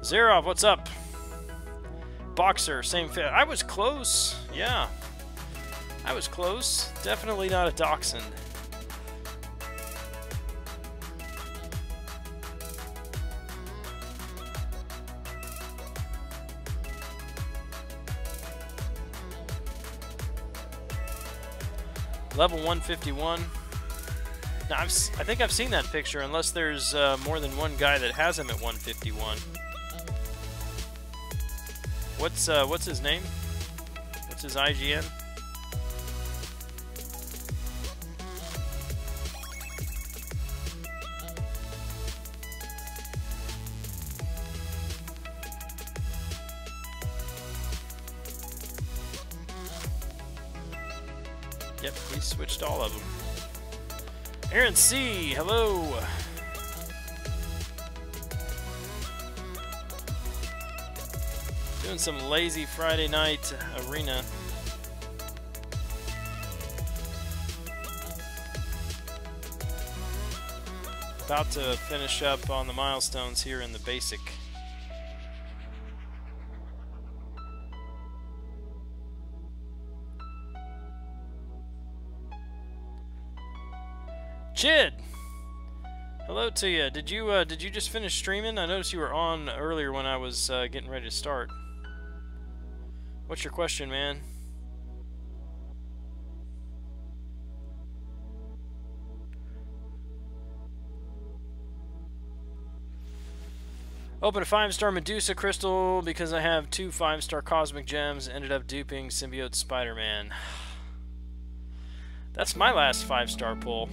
Zerov, what's up? Boxer, same fit. I was close. Yeah. I was close. Definitely not a dachshund. Level 151. Now, I think I've seen that picture, unless there's more than one guy that has him at 151. What's his name? What's his IGN? Yep, he switched all of them. Aaron C, hello. Doing some lazy Friday night arena. About to finish up on the milestones here in the basic. Chid, hello to you. Did you just finish streaming? I noticed you were on earlier when I was getting ready to start. What's your question, man? Open a 5-star Medusa crystal because I have 2 5-star cosmic gems. Ended up duping Symbiote Spider-Man. That's my last 5-star pull.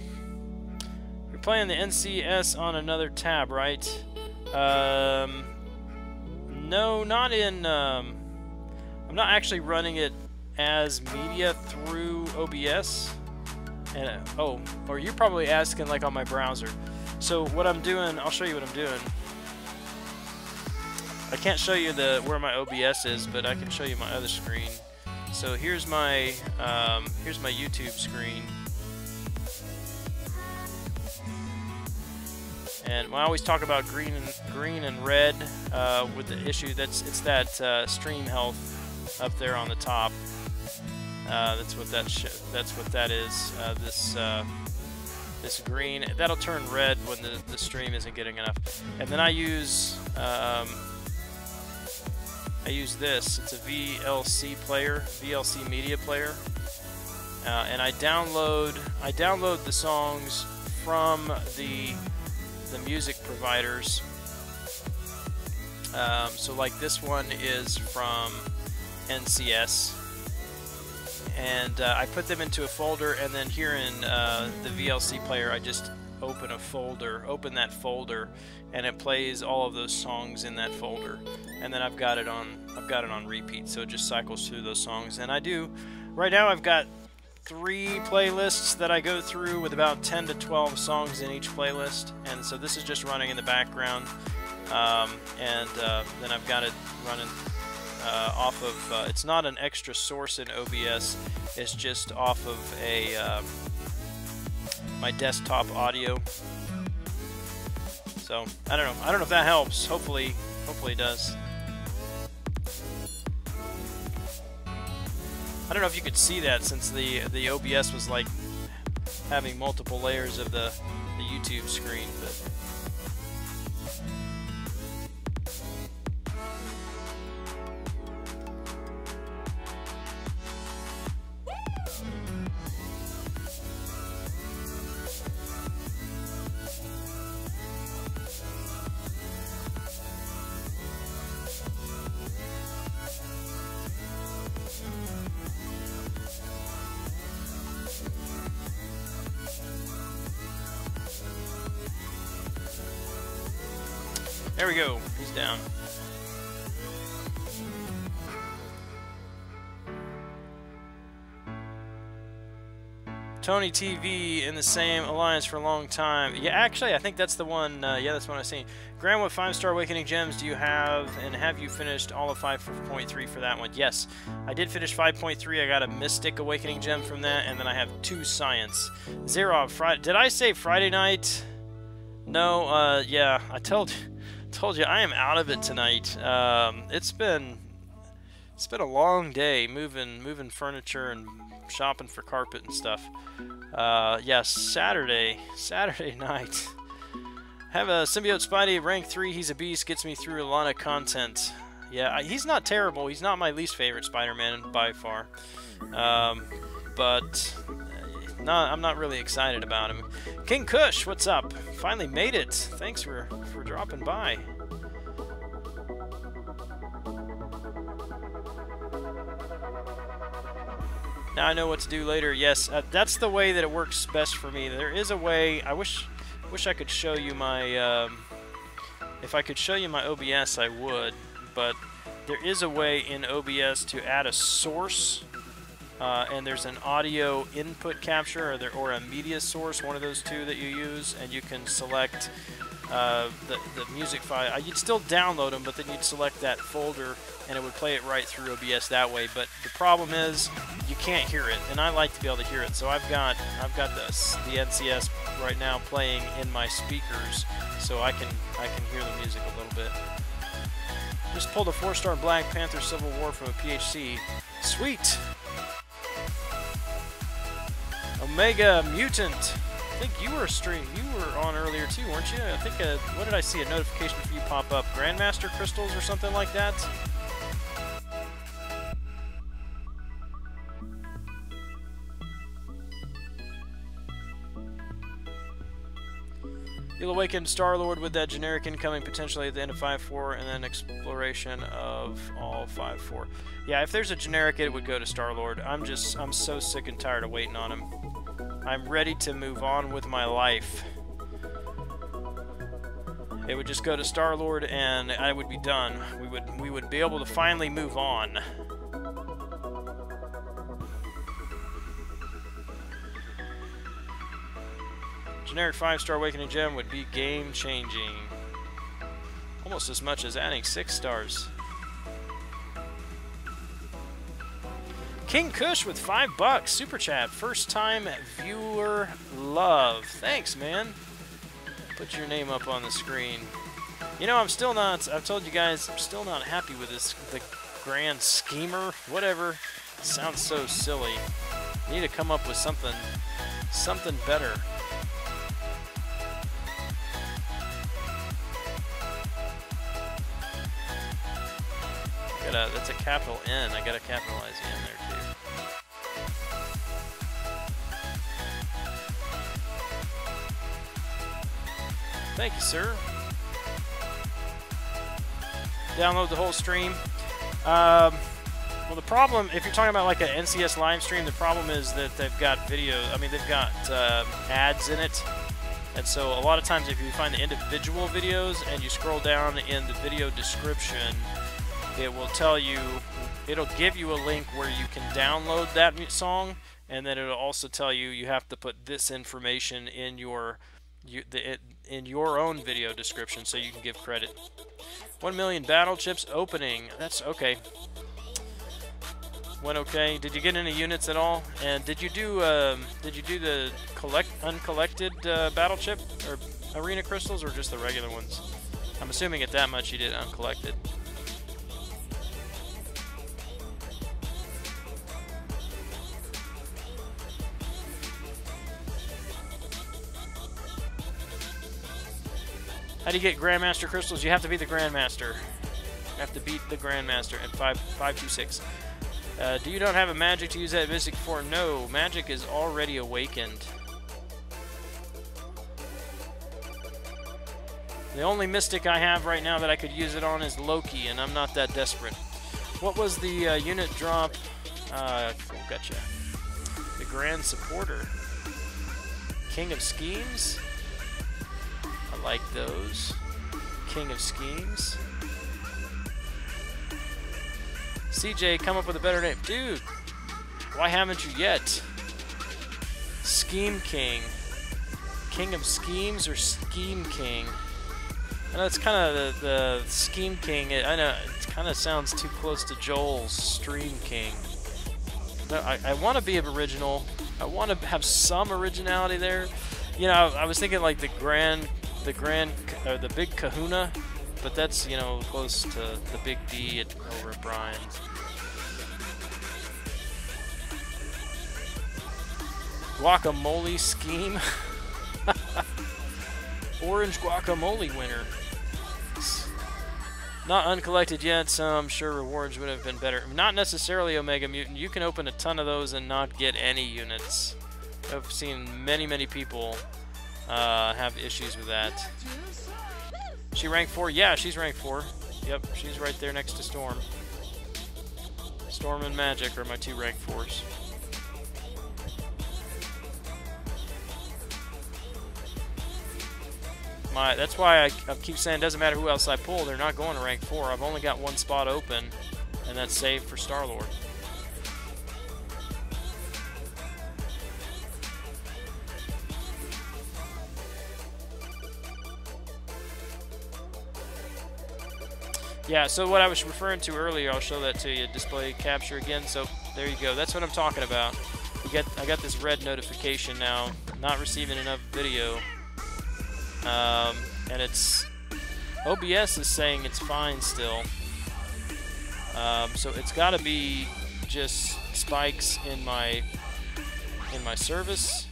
You're playing the NCS on another tab, right? No, not in... I'm not actually running it as media through OBS. And oh, or you're probably asking like on my browser. So what I'm doing, I'll show you what I'm doing. I can't show you where my OBS is, but I can show you my other screen. So here's my YouTube screen. And I always talk about green and red with the issue. It's that stream health up there on the top. That's what that is. This green that'll turn red when the stream isn't getting enough. And then I use this. It's a VLC player, VLC media player, and I download the songs from the music providers. So like this one is from NCS, and I put them into a folder, and then here in the VLC player I just open that folder, and it plays all of those songs in that folder, and then I've got it on repeat, so it just cycles through those songs. And right now I've got 3 playlists that I go through with about 10 to 12 songs in each playlist, and so this is just running in the background, and then I've got it running off of, it's not an extra source in OBS, it's just off of my desktop audio. So I don't know if that helps. Hopefully it does. I don't know if you could see that, since the OBS was like having multiple layers of the YouTube screen, but there we go. He's down. Tony TV in the same alliance for a long time. Yeah, actually, I think that's the one. Yeah, that's one I've seen. Gran, what 5-star awakening gems do you have, and have you finished all of 5.3 for that one? Yes, I did finish 5.3. I got a Mystic awakening gem from that, and then I have 2 science. Zero Friday. Did I say Friday night? No. Yeah, I told you I am out of it tonight. It's been a long day moving furniture and shopping for carpet and stuff. Yeah, Saturday night. Have a Symbiote Spidey rank 3. He's a beast. Gets me through a lot of content. Yeah, he's not terrible. He's not my least favorite Spider-Man by far. But I'm not really excited about him. King Kush, what's up? Finally made it. Thanks for dropping by. Now I know what to do later. Yes, that's the way that it works best for me. There is a way. I wish I could show you my. If I could show you my OBS, I would. But there is a way in OBS to add a source, and there's an audio input capture or a media source, one of those two that you use, and you can select the music file. You'd still download them, but then you'd select that folder, and it would play it right through OBS that way. But the problem is you can't hear it, and I like to be able to hear it. So I've got the NCS right now playing in my speakers, so I can hear the music a little bit. Just pulled a 4-star Black Panther Civil War from a PHC. Sweet. Omega Mutant. I think you were on earlier too, weren't you? I think what did I see? A notification for you pop up? Grandmaster Crystals or something like that? You'll awaken Star-Lord with that generic incoming potentially at the end of 5.4 and then exploration of all 5.4. Yeah, if there's a generic, it would go to Star-Lord. I'm so sick and tired of waiting on him. I'm ready to move on with my life. It would just go to Star-Lord and I would be done. We would be able to finally move on. Generic 5-star Awakening Gem would be game-changing. Almost as much as adding 6 stars. King Kush with $5. Super chat. First time viewer love. Thanks, man. Put your name up on the screen. You know, I'm still not, I've told you guys, I'm still not happy with this, the Gran Schemer, whatever. It sounds so silly. You need to come up with something better. That's a capital N. I gotta capitalize the N there too. Thank you, sir. Download the whole stream. Well, the problem, if you're talking about like an NCS live stream, the problem is that they've got video. I mean, they've got ads in it, and so a lot of times, if you find the individual videos and you scroll down in the video description, it will tell you, it'll give you a link where you can download that song, and then it'll also tell you you have to put this information in your own video description so you can give credit. 1 million battle chips opening. That's okay. Went okay. Did you get any units at all? And did you do the uncollected battle chip or arena crystals, or just the regular ones? I'm assuming at that much you did uncollected. How do you get Grandmaster crystals? You have to be the Grandmaster. You have to beat the Grandmaster at 526. Do you not have a magic to use that Mystic for? No, magic is already awakened. The only Mystic I have right now that I could use it on is Loki, and I'm not that desperate. What was the unit drop? Gotcha. The Grand Supporter. King of Schemes? I like those. King of Schemes. CJ, come up with a better name. Dude, why haven't you yet? Scheme King. King of Schemes or Scheme King? I know it's kind of the Scheme King. I know it kind of sounds too close to Joel's Stream King. No, I want to be original. I want to have some originality there. You know, I was thinking like the Big Kahuna, but that's, you know, close to the Big D over at Brian's. Guacamole Scheme. Orange Guacamole winner. Not uncollected yet, so I'm sure rewards would have been better. Not necessarily Omega Mutant. You can open a ton of those and not get any units. I've seen many people have issues with that. She rank 4? Yeah, she's rank 4. Yep, she's right there next to Storm. Storm and Magic are my 2 rank 4s. That's why I keep saying it doesn't matter who else I pull, they're not going to rank 4. I've only got 1 spot open, and that's saved for Star-Lord. Yeah, so what I was referring to earlier, I'll show that to you. Display capture again. So there you go. That's what I'm talking about. I got this red notification now, not receiving enough video, and it's OBS is saying it's fine still. So it's got to be just spikes in my service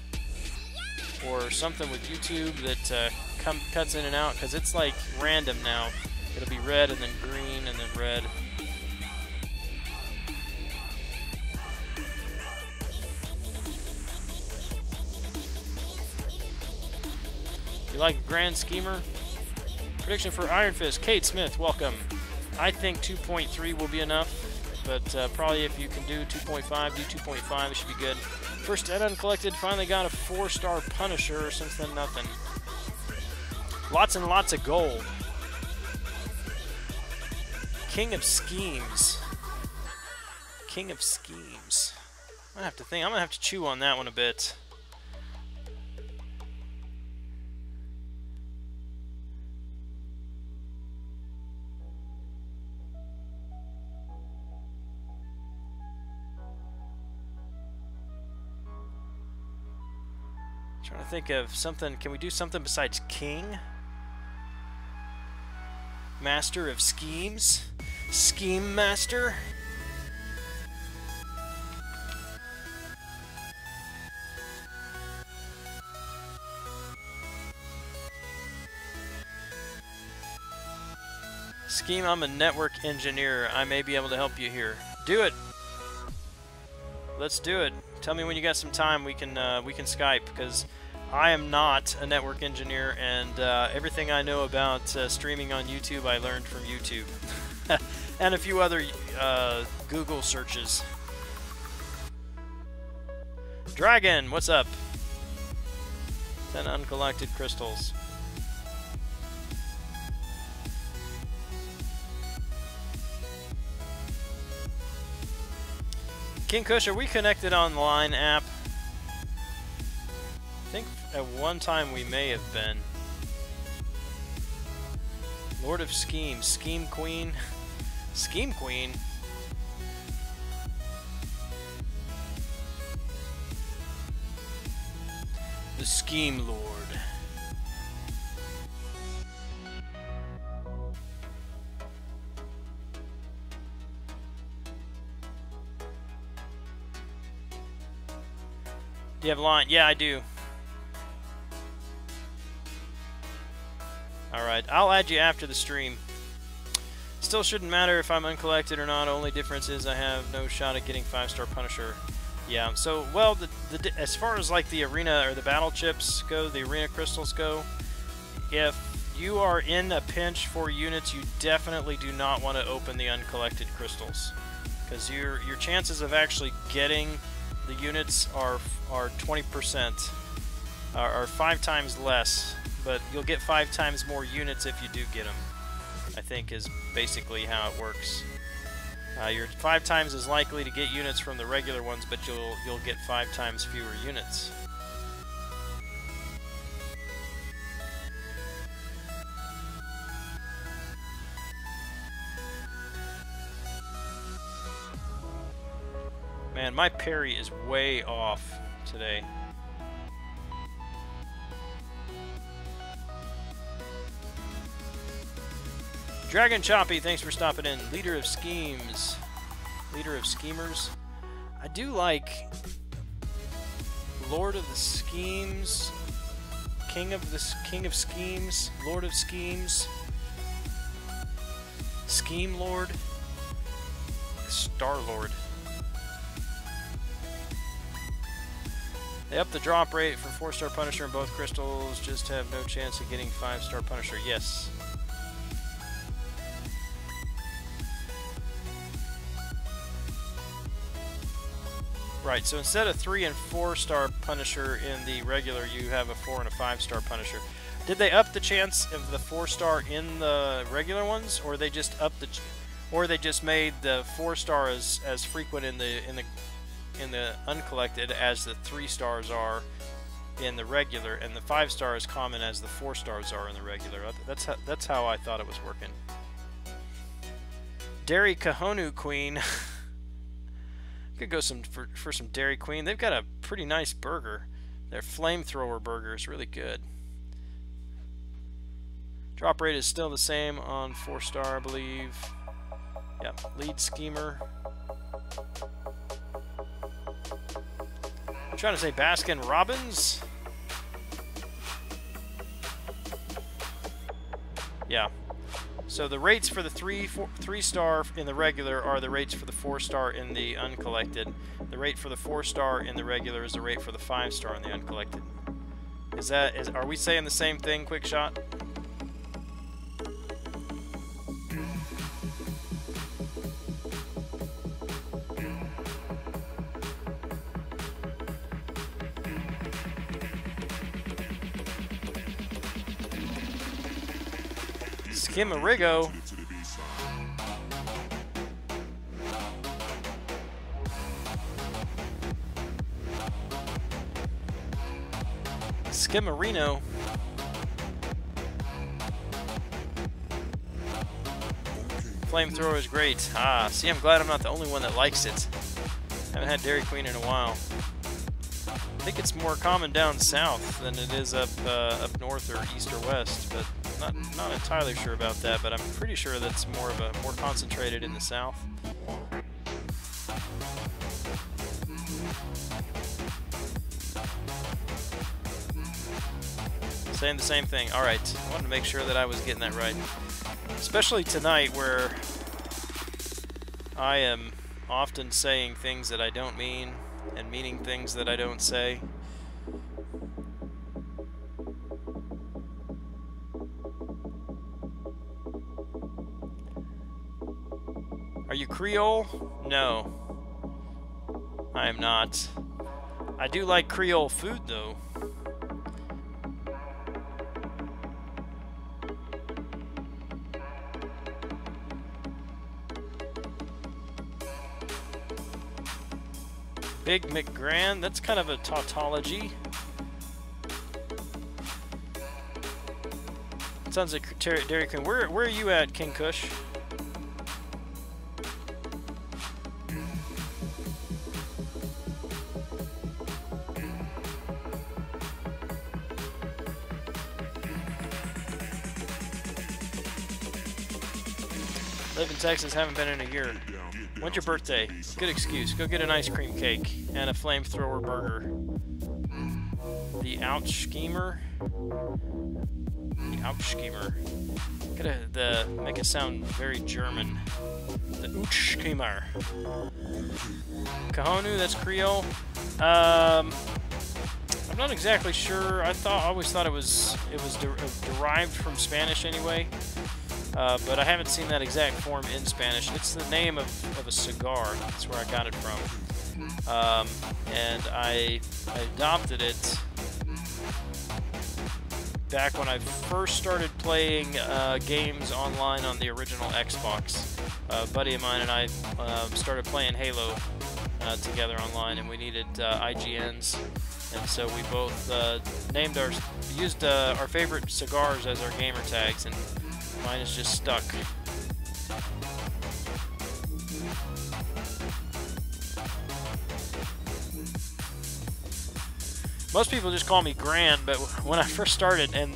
or something with YouTube that cuts in and out, because it's like random now. It'll be red and then green and then red. You like Gran Schemer? Prediction for Iron Fist. Kate Smith, welcome. I think 2.3 will be enough, but probably if you can do 2.5, do 2.5. It should be good. First Ed Uncollected finally got a 4-star Punisher since then nothing. Lots and lots of gold. King of Schemes. King of Schemes. I have to think. I'm gonna have to chew on that one a bit. Trying to think of something. Can we do something besides King? Master of Schemes? Scheme Master? Scheme, I'm a network engineer. I may be able to help you here. Do it! Let's do it. Tell me when you got some time. We can Skype, because I am not a network engineer, and everything I know about streaming on YouTube I learned from YouTube. And a few other Google searches. Dragon, what's up? 10 uncollected crystals. King Kush, are we connected online app? I think at one time we may have been. Lord of Schemes, Scheme Queen. Scheme Queen? The Scheme Lord. Do you have a line? Yeah, I do. Alright, I'll add you after the stream. Still shouldn't matter if I'm uncollected or not. Only difference is I have no shot at getting 5-star Punisher. Yeah, so, well, as far as like the arena or the battle chips go, the arena crystals go, if you are in a pinch for units, you definitely do not want to open the uncollected crystals, because your chances of actually getting the units are 20%, are 5 times less, but you'll get 5 times more units if you do get them, I think is basically how it works. You're 5 times as likely to get units from the regular ones, but you'll get 5 times fewer units. Man, my parry is way off today. Dragon Choppy, thanks for stopping in. Leader of Schemes. Leader of Schemers. I do like Lord of the Schemes. King of Schemes. Lord of Schemes. Scheme Lord. Star Lord. They up the drop rate for 4-star Punisher and both crystals. Just have no chance of getting 5-star Punisher. Yes. Right, so instead of 3 and 4-star Punisher in the regular, you have a 4 and a 5-star Punisher. Did they up the chance of the 4-star in the regular ones, or they just upped the, or they just made the 4-star as frequent in the uncollected as the 3-stars are in the regular, and the 5-star as common as the 4-stars are in the regular? That's how I thought it was working. Dairy Kahonu Queen. Could go for some Dairy Queen. They've got a pretty nice burger. Their flamethrower burger is really good. Drop rate is still the same on 4-star, I believe. Yeah, lead schemer. I'm trying to say Baskin Robbins. Yeah. So the rates for the 3-star in the regular are the rates for the 4-star in the uncollected. The rate for the 4-star in the regular is the rate for the 5-star in the uncollected. Are we saying the same thing, Quick Shot? Skimarigo. Skimarino. Flamethrower is great. Ah, see, I'm glad I'm not the only one that likes it. Haven't had Dairy Queen in a while. I think it's more common down south than it is up north or east or west, but not entirely sure about that. But I'm pretty sure that's more concentrated in the south. Saying the same thing. All right, I wanted to make sure that I was getting that right, especially tonight where I am often saying things that I don't mean and meaning things that I don't say. Are you Creole? No, I am not. I do like Creole food though. Big McGran, that's kind of a tautology. Sounds like Dairy Queen. Where are you at, King Kush? Live in Texas, haven't been in a year. When's your birthday? Good excuse. Go get an ice cream cake and a flamethrower burger. The Ouch Schemer. The Ouch Schemer. Gotta make it sound very German. The Ouch Schemer. Kahonu, that's Creole. I'm not exactly sure. I always thought it was derived from Spanish anyway. But I haven't seen that exact form in Spanish. It's the name of a cigar. That's where I got it from. And I adopted it back when I first started playing games online on the original Xbox. A buddy of mine and I started playing Halo together online, and we needed IGNs. And so we both used our favorite cigars as our gamer tags, and mine is just stuck. Most people just call me Gran, but when I first started, and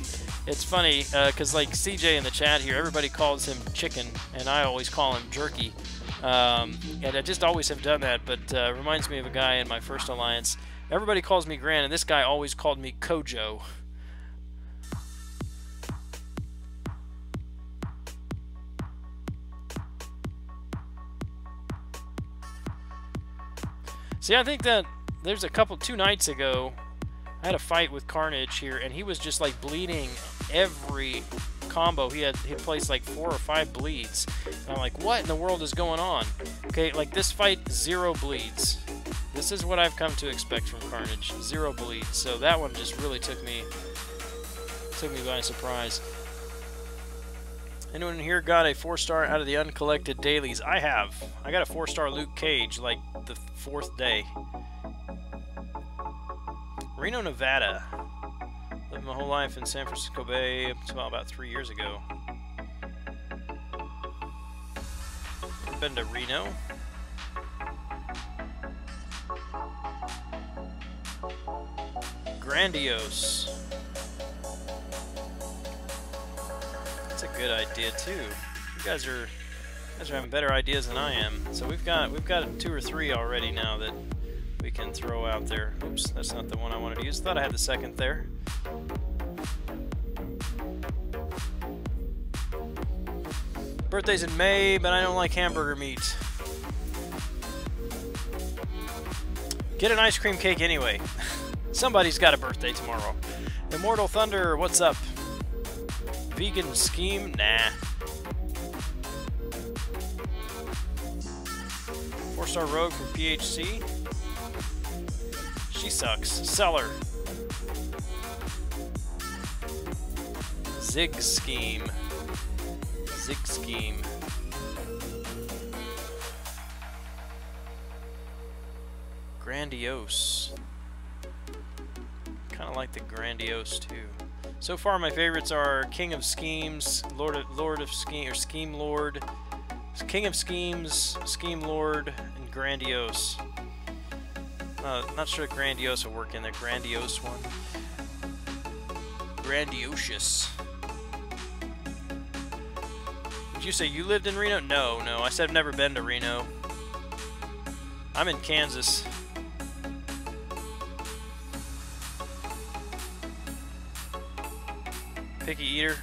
it's funny, because like CJ in the chat here, everybody calls him Chicken, and I always call him Jerky. And I just always have done that, but reminds me of a guy in my first alliance. Everybody calls me Gran, and this guy always called me Kojo. See, I think that there's two nights ago, I had a fight with Carnage here, and he was just like bleeding every combo. He placed like 4 or 5 bleeds. And I'm like, what in the world is going on? Okay, like this fight, 0 bleeds. This is what I've come to expect from Carnage. 0 bleeds. So that one just really took me by surprise. Anyone here got a 4-star out of the uncollected dailies? I have. I got a 4-star Luke Cage like the 4th day. Reno, Nevada. Lived my whole life in San Francisco Bay up until about 3 years ago. Been to Reno. Grandiose. That's a good idea too. You guys are having better ideas than I am. So we've got 2 or 3 already now that we can throw out there. Oops, that's not the one I wanted to use. Thought I had the second there. Birthday's in May, but I don't like hamburger meat. Get an ice cream cake anyway. Somebody's got a birthday tomorrow. Immortal Thunder, what's up? Vegan scheme? Nah. 4-star Rogue from PHC. She sucks. Seller. Zig scheme. Zig scheme. Grandiose. Kind of like the Grandiose too. So far, my favorites are King of Schemes, Lord of Scheme, or Scheme Lord, King of Schemes, Scheme Lord, and Grandiose. Not sure Grandiose will work in the Grandiose one. Grandiocious. Did you say you lived in Reno? No, no. I said I've never been to Reno. I'm in Kansas. Picky eater?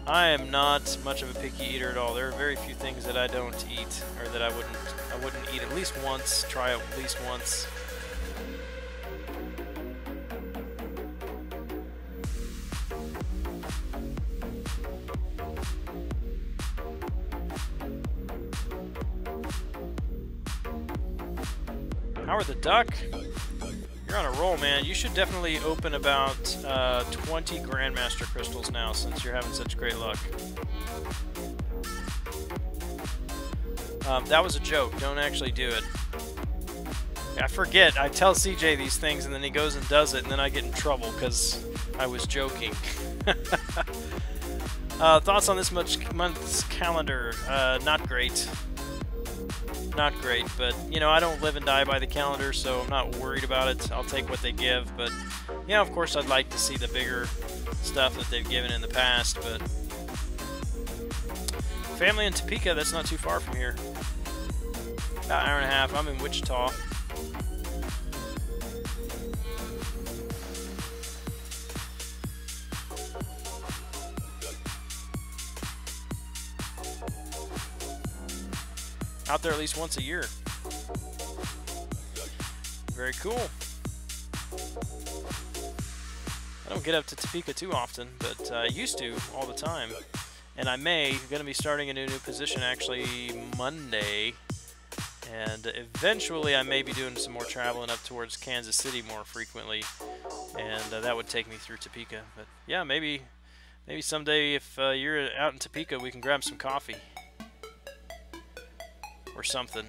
I am not much of a picky eater at all. There are very few things that I don't eat, or that I wouldn't eat at least once, try at least once. Howard the Duck? You're on a roll, man. You should definitely open about 20 Grandmaster crystals now, since you're having such great luck. That was a joke. Don't actually do it. I forget. I tell CJ these things, and then he goes and does it, and then I get in trouble because I was joking. Thoughts on this month's calendar? Not great. Not great, but you know, I don't live and die by the calendar, so I'm not worried about it. I'll take what they give, but yeah, of course I'd like to see the bigger stuff that they've given in the past. But family in Topeka, that's not too far from here. About an hour and a half. I'm in Wichita. Out there at least once a year. Very cool. I don't get up to Topeka too often, but I used to all the time. And I going to be starting a new position actually Monday. And eventually I may be doing some more traveling up towards Kansas City more frequently. And that would take me through Topeka. But yeah, maybe someday if you're out in Topeka, we can grab some coffee. Or something.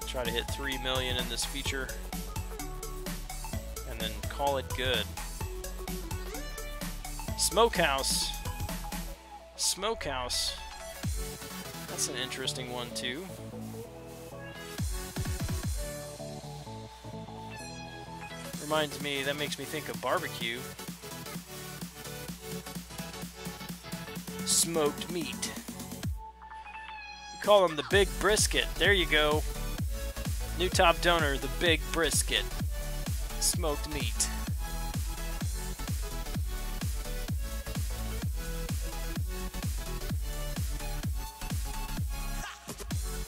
Try to hit 3 million in this feature and then call it good. Smokehouse. Smokehouse. That's an interesting one too. Reminds me, that makes me think of barbecue. Smoked meat. We call them the big brisket. There you go. New top donor, the big brisket. Smoked meat.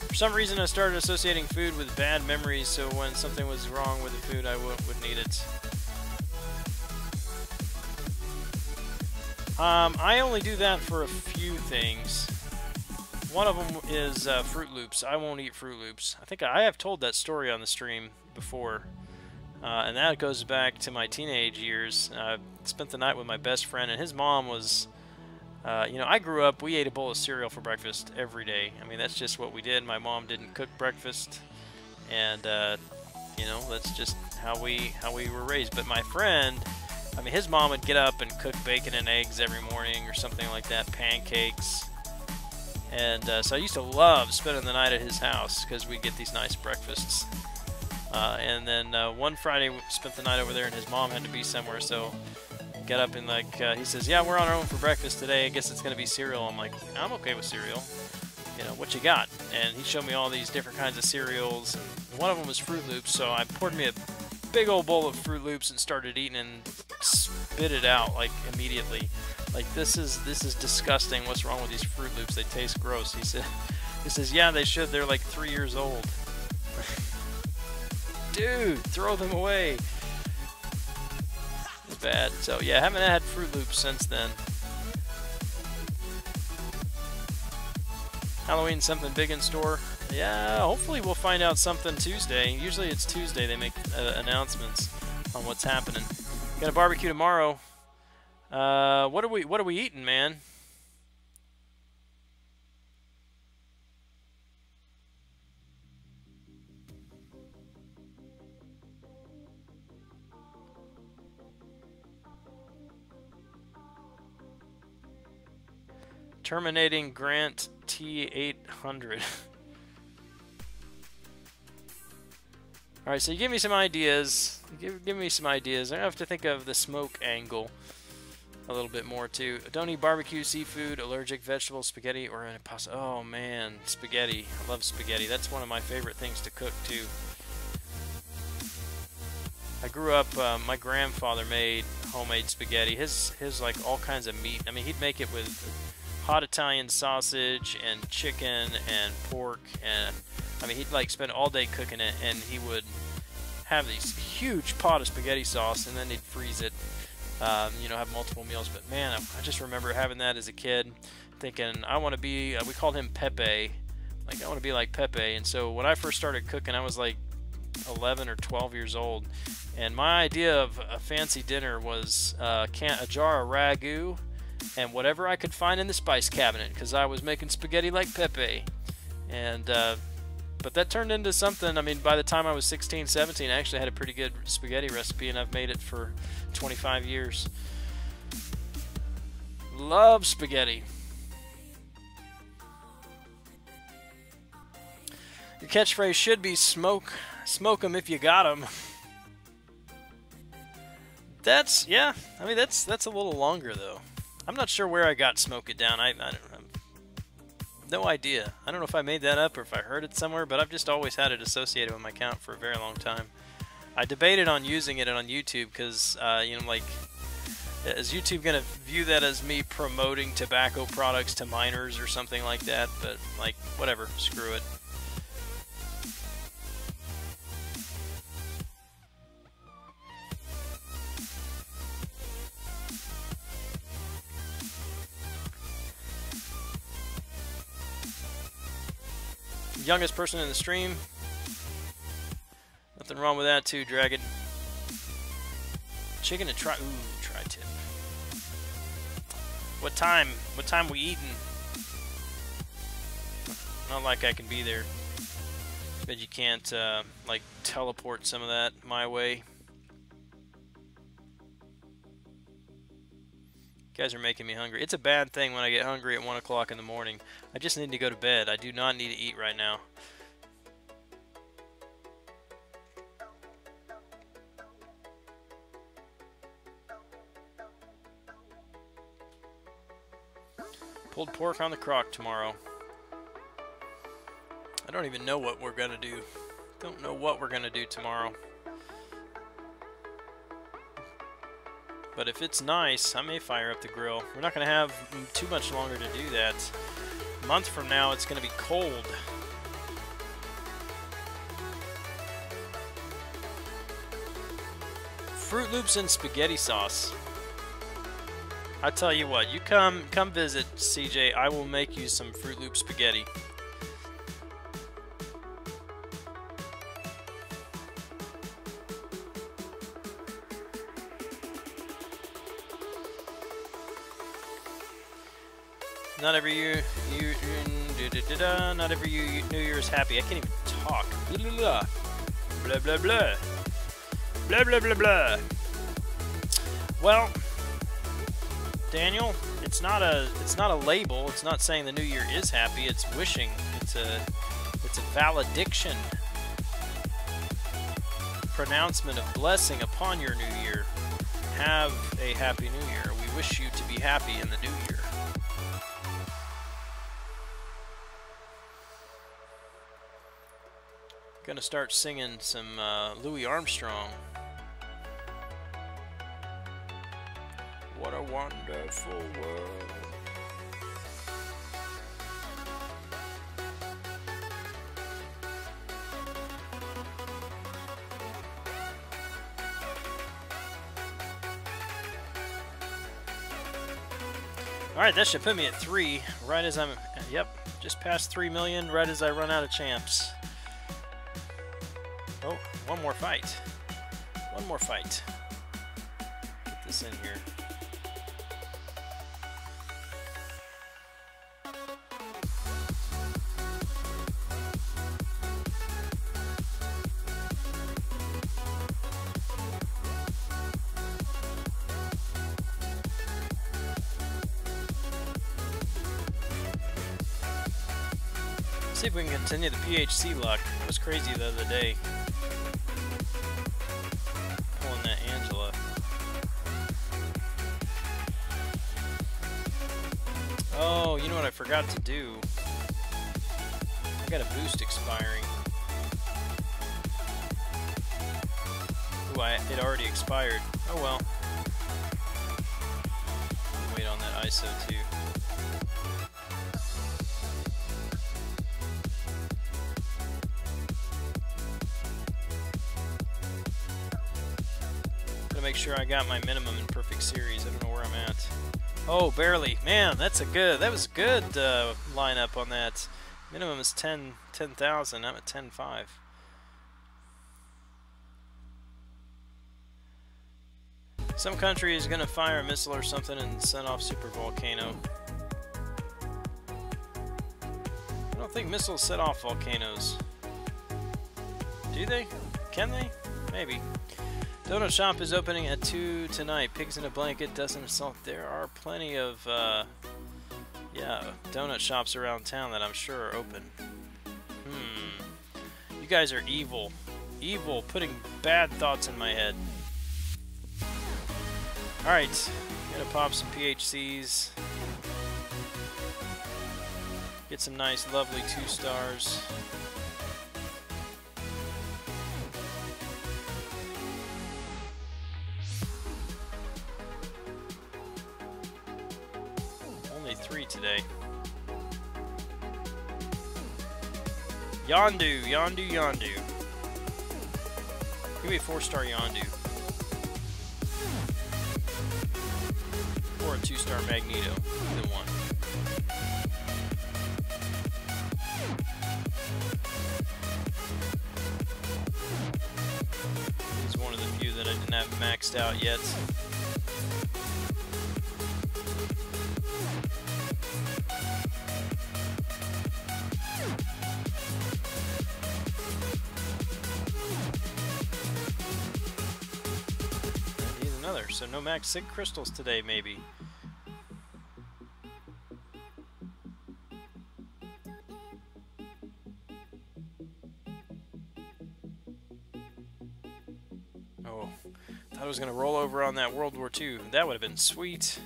For some reason, I started associating food with bad memories, so when something was wrong with the food, I wouldn't eat it. I only do that for a few things. One of them is Fruit Loops. I won't eat Fruit Loops. I think I have told that story on the stream before. And that goes back to my teenage years. I spent the night with my best friend, and his mom was... you know, I grew up, we ate a bowl of cereal for breakfast every day. I mean, that's just what we did. My mom didn't cook breakfast. And, you know, that's just how we were raised. But my friend... I mean, his mom would get up and cook bacon and eggs every morning or something like that, pancakes. And so I used to love spending the night at his house because we'd get these nice breakfasts. And then one Friday, we spent the night over there, and his mom had to be somewhere, so get up and, like, he says, yeah, we're on our own for breakfast today. I guess it's going to be cereal. I'm like, I'm okay with cereal. You know, what you got? And he showed me all these different kinds of cereals, and one of them was Fruit Loops, so I poured me a big old bowl of Fruit Loops and started eating and spit it out like immediately. Like, this is disgusting. What's wrong with these Fruit Loops? They taste gross. He says, yeah, they should. They're like 3 years old. Dude, throw them away. It's bad. So yeah, I haven't had Fruit Loops since then. Halloween, something big in store? Yeah, hopefully we'll find out something Tuesday. Usually it's Tuesday they make announcements on what's happening. Got a barbecue tomorrow. What are we eating, man? Terminating Grant T800. Alright, so you give me some ideas. Give me some ideas. I have to think of the smoke angle a little bit more too. Don't eat barbecue, seafood, allergic, vegetable, spaghetti, or an pasta. Oh man, spaghetti. I love spaghetti. That's one of my favorite things to cook too. I grew up, my grandfather made homemade spaghetti. His like all kinds of meat. I mean, he'd make it with hot Italian sausage and chicken and pork, and I mean, he'd like spend all day cooking it, and he would have these huge pot of spaghetti sauce, and then he'd freeze it, you know, have multiple meals. But man, I just remember having that as a kid, thinking I want to be, we called him Pepe, like I want to be like Pepe. And so when I first started cooking, I was like 11 or 12 years old, and my idea of a fancy dinner was a jar of ragu and whatever I could find in the spice cabinet, because I was making spaghetti like Pepe. And but that turned into something. I mean, by the time I was 16, 17, I actually had a pretty good spaghetti recipe, and I've made it for 25 years. Love spaghetti. Your catchphrase should be smoke 'em if you got 'em. That's, yeah, I mean, that's a little longer though. I'm not sure where I got smoke it down. I don't know. No idea. I don't know if I made that up or if I heard it somewhere, but I've just always had it associated with my account for a very long time. I debated on using it on YouTube because, you know, like, is YouTube going to view that as me promoting tobacco products to minors or something like that? But, like, whatever. Screw it. Youngest person in the stream. Nothing wrong with that too, Dragon. Chicken and tri-tip. What time we eating? Not like I can be there. But you can't like teleport some of that my way. You guys are making me hungry. It's a bad thing when I get hungry at 1 o'clock in the morning. I just need to go to bed. I do not need to eat right now. Pulled pork on the crock tomorrow. I don't even know what we're gonna do Don't know what we're gonna do tomorrow. But if it's nice, I may fire up the grill. We're not gonna have too much longer to do that. A month from now, it's gonna be cold. Fruit Loops and spaghetti sauce. I tell you what, you come visit, CJ. I will make you some Fruit Loop spaghetti. Not every year, not every year, New Year's happy. I can't even talk. Blah blah blah blah blah blah blah blah blah. Well, Daniel, it's not a label. It's not saying the New Year is happy. It's wishing. It's a valediction, pronouncement of blessing upon your New Year. Have a happy New Year. We wish you to be happy in the New Year. Gonna start singing some Louis Armstrong. What a wonderful world. Alright, that should put me at 3, right as I'm, yep, just past 3 million, right as I run out of champs. Oh, one more fight. One more fight. Get this in here. See if we can continue the PHC luck. It was crazy the other day. Pulling that Angela. Oh, you know what I forgot to do? I got a boost expiring. Ooh, it already expired. Oh well. Wait on that ISO too. Make sure I got my minimum in perfect series. I don't know where I'm at. Oh, barely. Man, that was a good lineup on that. Minimum is 10,000. I'm at 10.5. Some country is gonna fire a missile or something and send off super volcano. I don't think missiles set off volcanoes. Do they? Can they? Maybe. Donut Shop is opening at 2 tonight. Pigs in a Blanket, Dustin and Salt. There are plenty of, yeah, donut shops around town that I'm sure are open. You guys are evil. Evil, putting bad thoughts in my head. Alright, gonna pop some PHCs. Get some nice, lovely 2 stars. Today. Yondu, Yondu, Yondu. Give me a 4-star Yondu. Or a 2-star Magneto. Either one. He's one of the few that I didn't have maxed out yet. So no max sig crystals today, maybe. Oh, thought I was gonna roll over on that World War II. That would have been sweet.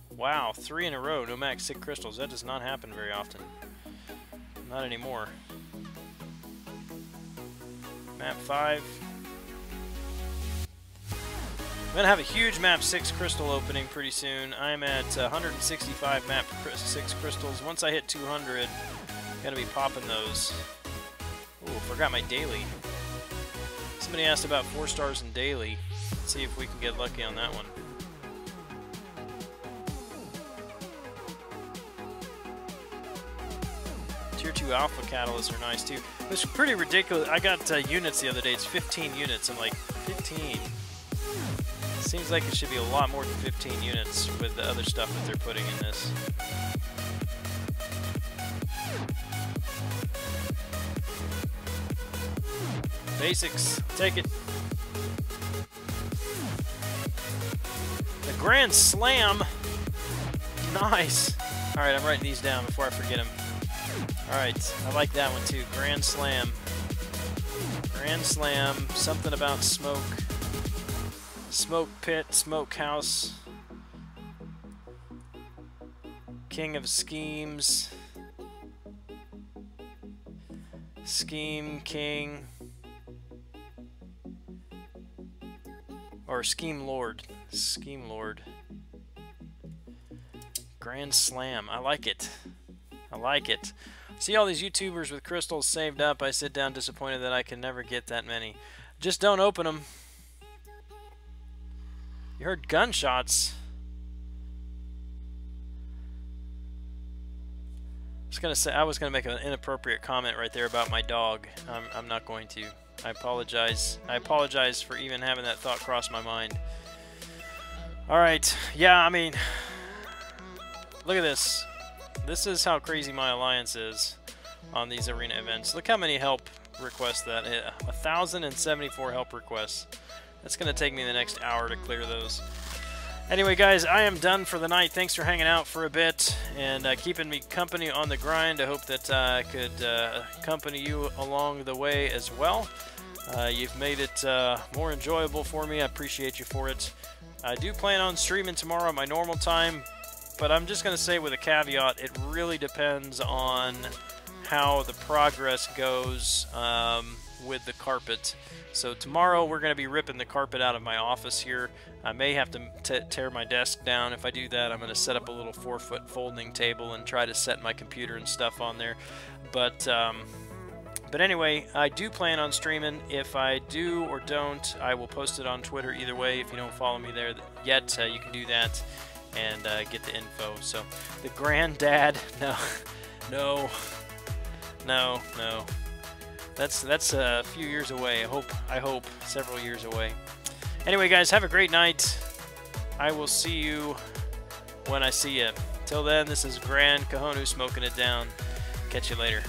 Wow, 3 in a row, no max sig crystals. That does not happen very often. Not anymore. Map 5. I'm going to have a huge Map 6 crystal opening pretty soon. I'm at 165 Map 6 crystals. Once I hit 200, I'm going to be popping those. Ooh, forgot my daily. Somebody asked about 4 stars in daily. Let's see if we can get lucky on that one. Tier 2 alpha catalysts are nice too. It's pretty ridiculous. I got units the other day. It's 15 units. I'm like, 15? Seems like it should be a lot more than 15 units with the other stuff that they're putting in this. Basics, take it. The Grand Slam. Nice. Alright, I'm writing these down before I forget them. Alright, I like that one too. Grand Slam. Grand Slam, something about smoke. Smoke pit, smoke house. King of schemes. Scheme king. Or scheme lord. Scheme lord. Grand Slam. I like it. I like it. See all these YouTubers with crystals saved up. I sit down disappointed that I can never get that many. Just don't open them. You heard gunshots. I was gonna make an inappropriate comment right there about my dog. I'm not going to. I apologize. I apologize for even having that thought cross my mind. Alright, yeah, I mean, look at this. This is how crazy my alliance is on these arena events. Look how many help requests that. 1,074 help requests. That's going to take me the next hour to clear those. Anyway, guys, I am done for the night. Thanks for hanging out for a bit and keeping me company on the grind. I hope that I could accompany you along the way as well. You've made it more enjoyable for me. I appreciate you for it. I do plan on streaming tomorrow at my normal time, but I'm just going to say with a caveat, it really depends on how the progress goes with the carpet. So tomorrow we're going to be ripping the carpet out of my office here. I may have to tear my desk down. If I do that, I'm going to set up a little 4-foot folding table and try to set my computer and stuff on there. But anyway, I do plan on streaming. If I do or don't, I will post it on Twitter either way. If you don't follow me there yet, you can do that and get the info. So the granddad, no. That's a few years away. I hope several years away. Anyway, guys, have a great night. I will see you when I see you. Till then, this is Gran Kahonu smoking it down. Catch you later.